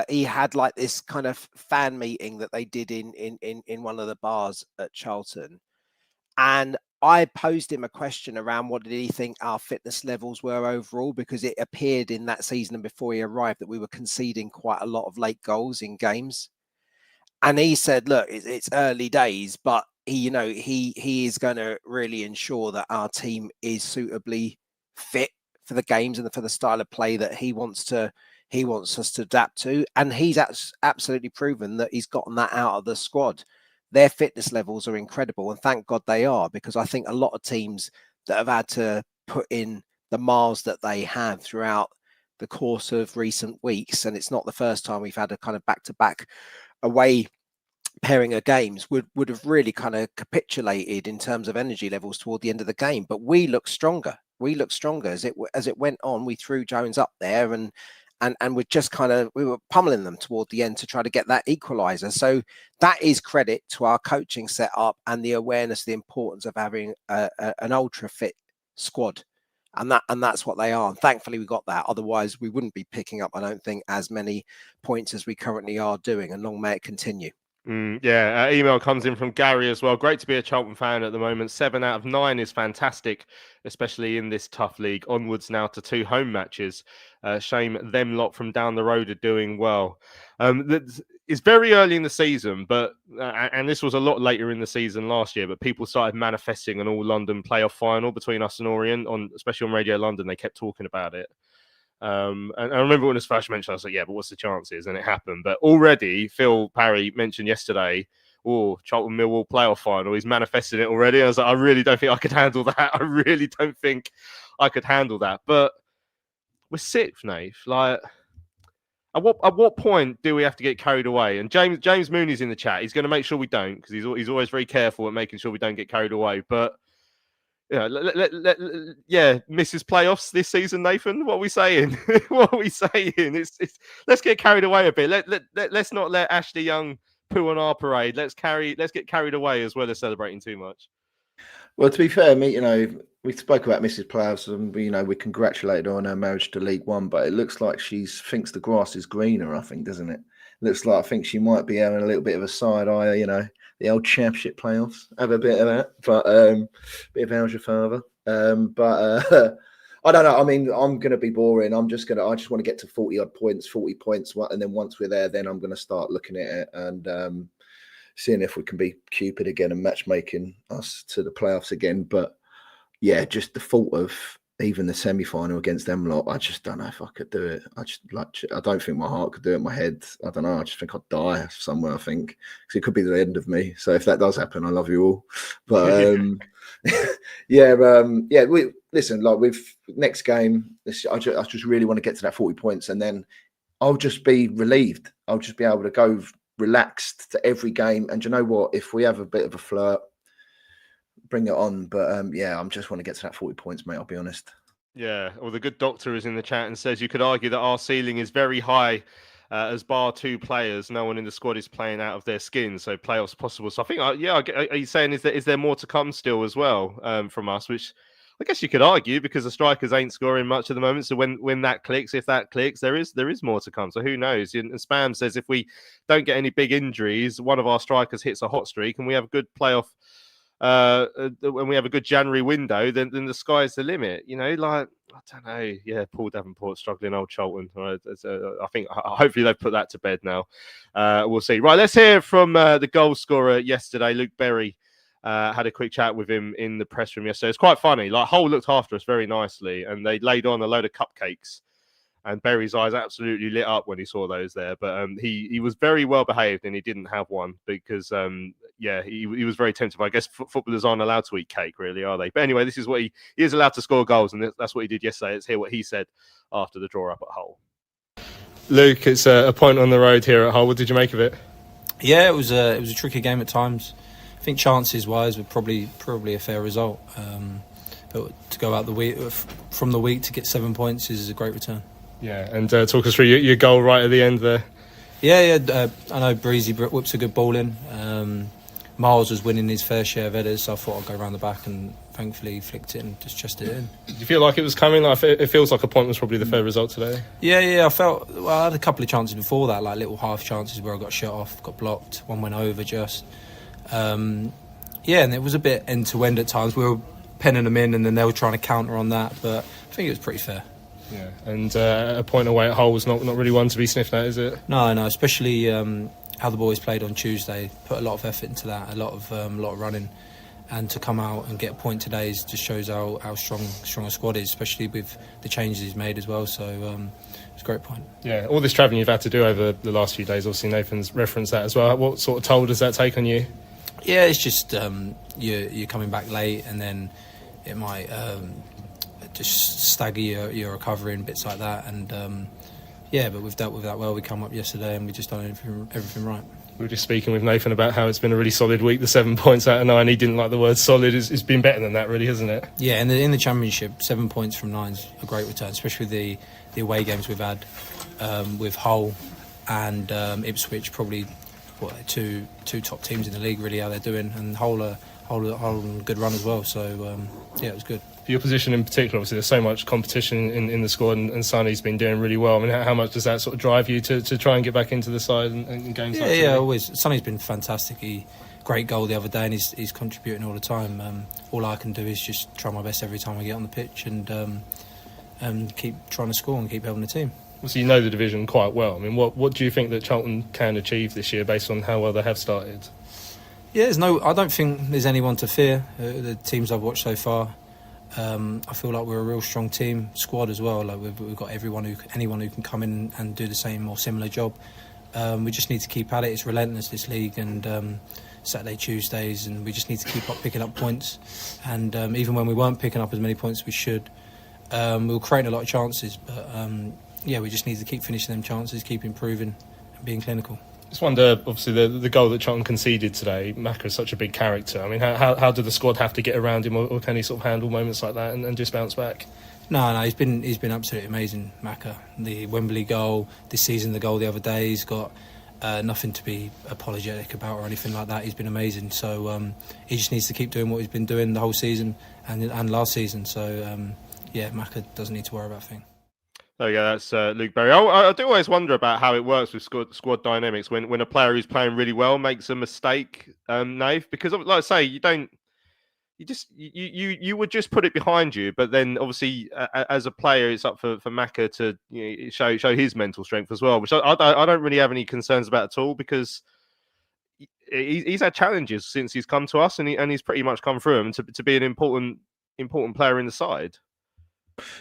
he had like this kind of fan meeting that they did in one of the bars at Charlton. And I posed him a question around what did he think our fitness levels were overall, because it appeared in that season and before he arrived that we were conceding quite a lot of late goals in games. And he said, look, it's early days, but he is going to really ensure that our team is suitably fit for the games and for the style of play that he wants us to adapt to. And he's absolutely proven that he's gotten that out of the squad. Their fitness levels are incredible, and thank God they are, because I think a lot of teams that have had to put in the miles that they have throughout the course of recent weeks, and it's not the first time we've had a kind of back-to-back away pairing of games, would have really kind of capitulated in terms of energy levels toward the end of the game. But we look stronger. As it went on. We threw Jones up there, and we were pummeling them toward the end to try to get that equaliser. So that is credit to our coaching setup and the awareness of the importance of having an ultra fit squad. And that's what they are. And thankfully we got that. Otherwise we wouldn't be picking up, I don't think, as many points as we currently are doing. And long may it continue. Email comes in from Gary as well. Great to be a Charlton fan at the moment. 7 out of 9 is fantastic, especially in this tough league. Onwards now to 2 home matches. Shame them lot from down the road are doing well. It's very early in the season, but and this was a lot later in the season last year, but people started manifesting an all-London playoff final between us and Orient, especially on Radio London. They kept talking about it. And I remember when it was first mentioned, I was like, yeah, but what's the chances? And it happened. But already, Phil Parry mentioned yesterday, Charlton Millwall playoff final. He's manifested it already. I was like, I really don't think I could handle that. I really don't think I could handle that. But we're 6th, Nath. Like, at what point do we have to get carried away? And James Mooney's in the chat. He's going to make sure we don't, because he's always very careful at making sure we don't get carried away. But misses playoffs this season, Nathan. What are we saying? What are we saying? It's let's get carried away a bit. Let's not let Ashley Young poo on our parade. Let's get carried away as well as celebrating too much. Well, to be fair, we spoke about Mrs. Playoffs, and we congratulated her on her marriage to League One, but it looks like she thinks the grass is greener. I think, doesn't it? Looks like I think she might be having a little bit of a side eye. The old championship playoffs, have a bit of that, but bit of how's your father. I don't know. I mean, I'm going to be boring. I just want to get to 40 points, and then once we're there, then I'm going to start looking at it and seeing if we can be Cupid again and matchmaking us to the playoffs again. But yeah, just the thought of even the semi-final against them lot, I just don't know if I could do it. I don't think my heart could do it. My head, I don't know. I just think I'd die somewhere. I think because it could be the end of me. So if that does happen, I love you all. But we listen. Like with next game, I just really want to get to that 40 points, and then I'll just be relieved. I'll just be able to go relaxed to every game. And you know what? If we have a bit of a flirt, bring it on. But I just want to get to that 40 points, mate. I'll be honest. Yeah. Well, the good doctor is in the chat and says you could argue that our ceiling is very high. As bar 2 players, no one in the squad is playing out of their skin, so playoffs possible. So I think, are you saying is there more to come still as well from us? Which I guess you could argue, because the strikers ain't scoring much at the moment. So when that clicks, if that clicks, there is more to come. So who knows? And Spam says if we don't get any big injuries, one of our strikers hits a hot streak, and we have a good playoff. When we have a good January window, then the sky's the limit. I don't know. Yeah, Paul Davenport struggling, old Charlton. I think hopefully they've put that to bed now. We'll see. Right, let's hear from the goal scorer yesterday, Luke Berry. Had a quick chat with him in the press room yesterday. It's quite funny. Like, Hull looked after us very nicely, and they laid on a load of cupcakes. And Berry's eyes absolutely lit up when he saw those there. But he was very well behaved, and he didn't have one because, he was very tempted. I guess footballers aren't allowed to eat cake, really, are they? But anyway, this is what he is allowed to score goals, and that's what he did yesterday. Let's hear what he said after the draw up at Hull. Luke, it's a point on the road here at Hull. What did you make of it? Yeah, it was a tricky game at times. I think chances-wise, were probably a fair result. But to go out from the week to get 7 points is a great return. Yeah, and talk us through your goal right at the end there. Yeah. I know Breezy whips a good ball in. Miles was winning his fair share of headers, so I thought I'd go around the back, and thankfully flicked it and just chested it in. Did you feel like it was coming? Like, it feels like a point was probably the fair result today. Yeah. I had a couple of chances before that, like little half chances where I got shut off, got blocked. One went over just. Yeah, and it was a bit end to end at times. We were penning them in, and then they were trying to counter on that. But I think it was pretty fair. Yeah, and a point away at Hull is not really one to be sniffed at, is it? No, especially how the boys played on Tuesday. Put a lot of effort into that, a lot of running, and to come out and get a point today just shows how strong a squad is, especially with the changes he's made as well. So it's a great point. Yeah, all this travelling you've had to do over the last few days. Obviously, Nathan's referenced that as well. What sort of toll does that take on you? Yeah, it's just you're coming back late, and then it might just stagger your recovery and bits like that. And but we've dealt with that well. We come up yesterday and we just done everything right. We were just speaking with Nathan about how it's been a really solid week. The 7 points out of 9. He didn't like the word solid. It's been better than that, really, hasn't it? Yeah, in the Championship, 7 points from 9 is a great return, especially with the away games we've had with Hull and Ipswich, probably two top teams in the league, really, how they're doing, and Hull on a good run as well. So it was good. For your position in particular, obviously there's so much competition in the squad, and Sonny's been doing really well. I mean, how much does that sort of drive you to try and get back into the side and games? Yeah, always. Sonny's been fantastic. Great goal the other day, and he's contributing all the time. All I can do is just try my best every time I get on the pitch and keep trying to score and keep helping the team. So you know the division quite well. I mean, what do you think that Charlton can achieve this year based on how well they have started? Yeah, I don't think there's anyone to fear. The teams I've watched so far. I feel like we're a real strong team squad as well. Like we've got anyone who can come in and do the same or similar job. We just need to keep at it. It's relentless, this league, and Saturday, Tuesdays, and we just need to keep picking up points. And even when we weren't picking up as many points as we should, we were creating a lot of chances. But we just need to keep finishing them chances, keep improving, and being clinical. Just wonder, obviously, the goal that Charlton conceded today, Macca is such a big character. I mean, how do the squad have to get around him, or can he sort of handle moments like that and just bounce back? No, he's been absolutely amazing, Macca. The Wembley goal this season, the goal the other day, he's got nothing to be apologetic about or anything like that. He's been amazing. So he just needs to keep doing what he's been doing the whole season and last season. So, Macca doesn't need to worry about a thing. Oh yeah, that's Luke Berry. I do always wonder about how it works with squad dynamics when a player who's playing really well makes a mistake, Nave. Because, like I say, you would just put it behind you, but then obviously as a player, it's up for Macca to show his mental strength as well, which I don't really have any concerns about at all, because he's had challenges since he's come to us, and he's pretty much come through them to be an important player in the side.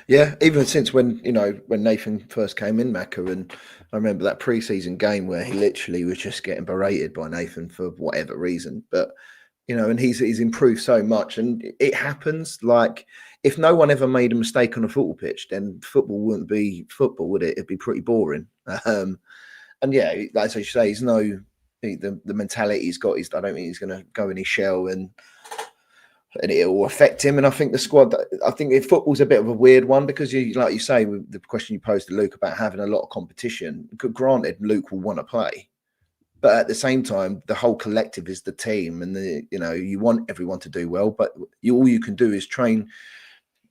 Yeah, even since when Nathan first came in, Macca, and I remember that pre-season game where he literally was just getting berated by Nathan for whatever reason. But and he's improved so much, and it happens. Like, if no one ever made a mistake on a football pitch, then football wouldn't be football, would it? It'd be pretty boring. And yeah, like I say, he's the mentality he's got. I don't think he's going to go in his shell and it will affect him. And I think the squad, football's a bit of a weird one, because like you say, with the question you posed to Luke about having a lot of competition, granted, Luke will want to play, but at the same time, the whole collective is the team, and you want everyone to do well, but all you can do is train,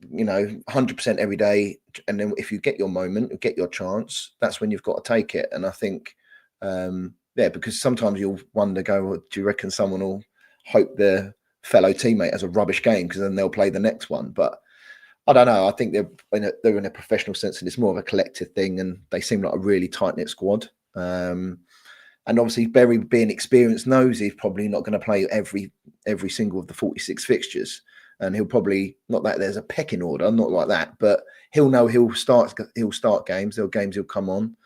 100% every day. And then if you get your moment, get your chance, that's when you've got to take it. And I think, because sometimes you'll wonder, do you reckon someone will hope their fellow teammate has a rubbish game, because then they'll play the next one? But I don't know. I think they're in a professional sense, and it's more of a collective thing, and they seem like a really tight-knit squad. And obviously, Berry, being experienced, knows he's probably not going to play every single of the 46 fixtures, and he'll probably, not that there's a pecking order, not like that, but he'll know he'll start games. There are games he'll come on,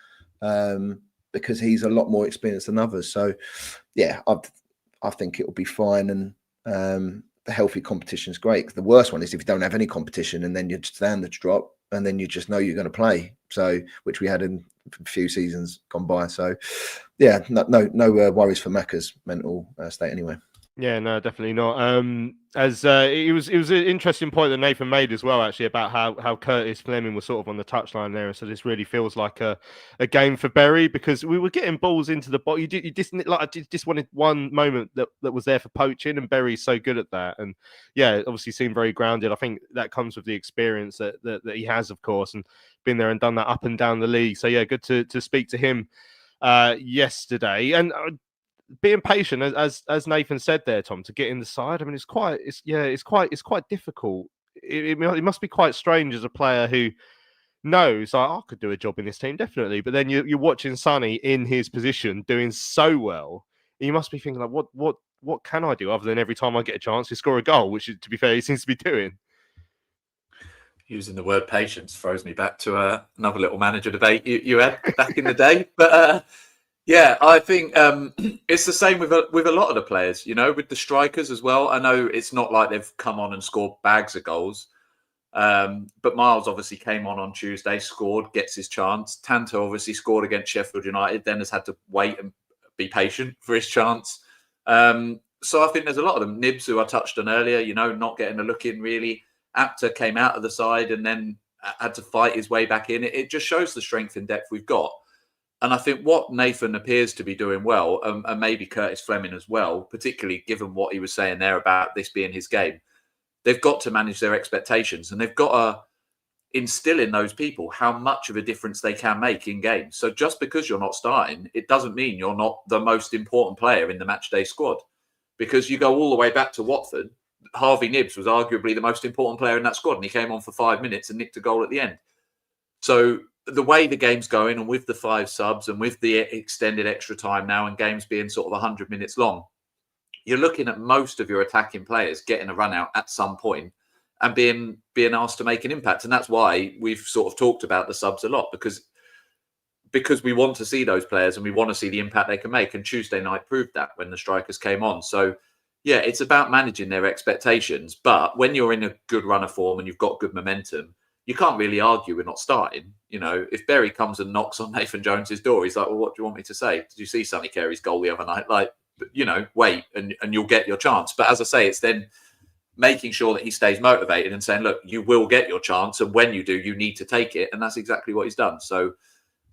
because he's a lot more experienced than others. So yeah, I think it'll be fine. And the healthy competition is great. The worst one is if you don't have any competition, and then you stand the drop, and then you just know you're going to play. So, which we had in a few seasons gone by. So, yeah, no worries for Macca's mental state anyway. Yeah, no, definitely not. It was an interesting point that Nathan made as well, actually, about how Curtis Fleming was sort of on the touchline there. So this really feels like a game for Berry, because we were getting balls into the box. You just wanted one moment that was there for poaching, and Berry's so good at that. And yeah, obviously seemed very grounded. I think that comes with the experience that he has, of course, and been there and done that up and down the league. So yeah, good to speak to him yesterday. And being patient, as Nathan said there, Tom, to get in the side. I mean, it's quite difficult. It must be quite strange as a player who knows, like, I could do a job in this team, definitely. But then you're watching Sonny in his position doing so well. You must be thinking, like, what can I do other than every time I get a chance to score a goal, which, to be fair, he seems to be doing. Using the word patience throws me back to another little manager debate you had back in the day. But yeah, I think it's the same with a lot of the players, you know, with the strikers as well. I know it's not like they've come on and scored bags of goals. But Miles obviously came on Tuesday, scored, gets his chance. Tanto obviously scored against Sheffield United, then has had to wait and be patient for his chance. So I think there's a lot of them. Nibs, who I touched on earlier, you know, not getting a look in really. Apter came out of the side and then had to fight his way back in. It just shows the strength and depth we've got. And I think what Nathan appears to be doing well, and maybe Curtis Fleming as well, particularly given what he was saying there about this being his game, they've got to manage their expectations and they've got to instill in those people how much of a difference they can make in games. So just because you're not starting, it doesn't mean you're not the most important player in the matchday squad. Because you go all the way back to Watford, Harvey Nibs was arguably the most important player in that squad, and he came on for 5 minutes and nicked a goal at the end. So the way the game's going, and with the 5 subs and with the extended extra time now and games being sort of 100 minutes long, you're looking at most of your attacking players getting a run out at some point and being asked to make an impact. And that's why we've sort of talked about the subs a lot, because we want to see those players and we want to see the impact they can make. And Tuesday night proved that when the strikers came on. So yeah, it's about managing their expectations. But when you're in a good run of form and you've got good momentum, you can't really argue we're not starting. You know, if Berry comes and knocks on Nathan Jones's door, he's like, well, what do you want me to say? Did you see Sonny Carey's goal the other night? Like, you know, wait and you'll get your chance. But as I say, it's then making sure that he stays motivated and saying, look, you will get your chance. And when you do, you need to take it. And that's exactly what he's done. So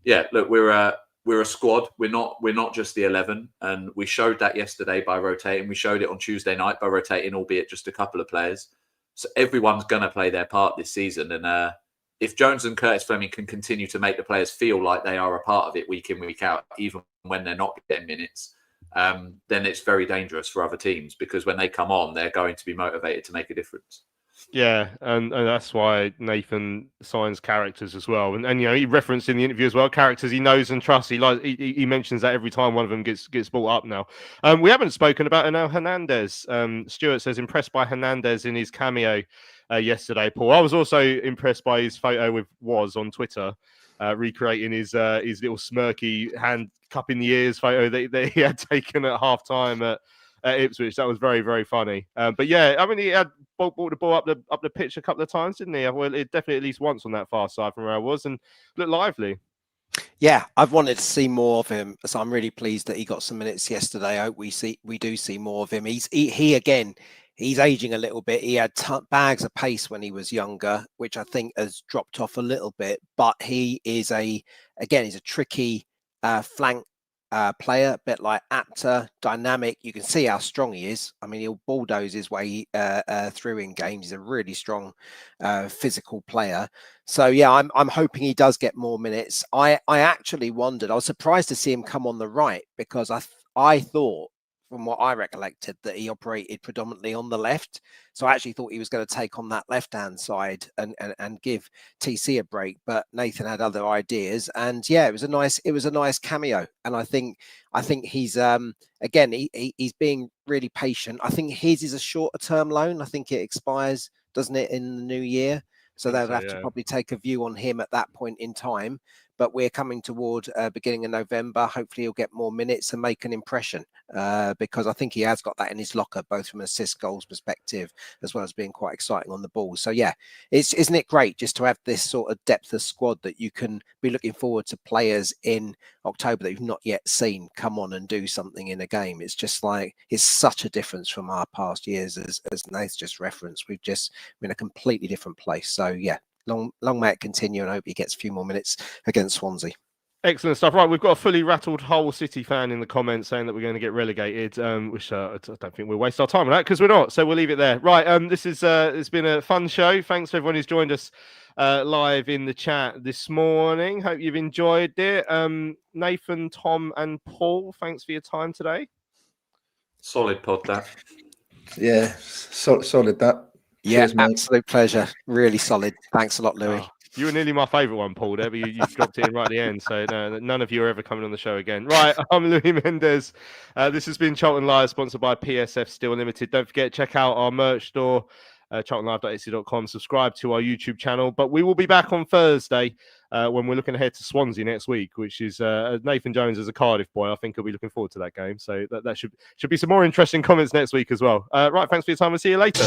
yeah, look, we're a squad. We're not just the 11, and we showed that yesterday by rotating. We showed it on Tuesday night by rotating, albeit just a couple of players. So everyone's going to play their part this season. And if Jones and Curtis Fleming can continue to make the players feel like they are a part of it week in, week out, even when they're not getting minutes, then it's very dangerous for other teams, because when they come on, they're going to be motivated to make a difference. Yeah, and that's why Nathan signs characters as well, and you know, he referenced in the interview as well characters he knows and trusts. He mentions that every time one of them gets brought up now. We haven't spoken about Enel Hernandez. Stuart says impressed by Hernandez in his cameo yesterday. Paul, I was also impressed by his photo with Woz on Twitter, recreating his little smirky hand cup in the ears photo that he had taken at half time at Ipswich. That was very, very funny. But yeah, I mean, he had brought the ball up the pitch a couple of times, didn't he? Well, it definitely at least once on that far side from where I was, and looked lively. Yeah, I've wanted to see more of him, so I'm really pleased that he got some minutes yesterday. I hope we do see more of him. He again, he's aging a little bit. He had bags of pace when he was younger, which I think has dropped off a little bit. But he is he's a tricky flank player, a bit like Apter, dynamic. You can see how strong he is. I mean, he'll bulldoze his way through in games. He's a really strong physical player. So yeah, I'm hoping he does get more minutes. I actually wondered, I was surprised to see him come on the right, because I thought, from what I recollected, that he operated predominantly on the left. So I actually thought he was going to take on that left-hand side and give TC a break. But Nathan had other ideas, and yeah, it was a nice cameo. And I think he's again he's being really patient. I think his is a shorter term loan. I think it expires, doesn't it, in the new year? So they'll have to probably take a view on him at that point in time. But we're coming toward beginning of November. Hopefully he'll get more minutes and make an impression, because I think he has got that in his locker, both from an assist goals perspective, as well as being quite exciting on the ball. So yeah, isn't it great just to have this sort of depth of squad that you can be looking forward to players in October that you've not yet seen come on and do something in a game. It's just like, it's such a difference from our past years, as Nath just referenced. We're in a completely different place. So yeah, long may it continue, and I hope he gets a few more minutes against Swansea. Excellent stuff. Right, we've got a fully rattled Hull City fan in the comments saying that we're going to get relegated, which I don't think we'll waste our time on that, because we're not. So we'll leave it there. Right, this is it's been a fun show. Thanks to everyone who's joined us live in the chat this morning. Hope you've enjoyed it. Nathan, Tom, and Paul, thanks for your time today. Solid pod, that. Yeah, solid that. Yeah, Cheers, mate. absolute pleasure. Really solid. Thanks a lot, Louis. Oh, you were nearly my favourite one, Paul, there, but you dropped it in right at the end. So no, none of you are ever coming on the show again. Right, I'm Louis Mendes. This has been Charlton Live, sponsored by PSF Steel Limited. Don't forget, check out our merch store, charltonlive.etsy.com. Subscribe to our YouTube channel. But we will be back on Thursday when we're looking ahead to Swansea next week, which is Nathan Jones as a Cardiff boy. I think he'll be looking forward to that game. So that should be some more interesting comments next week as well. Right, thanks for your time. We'll see you later.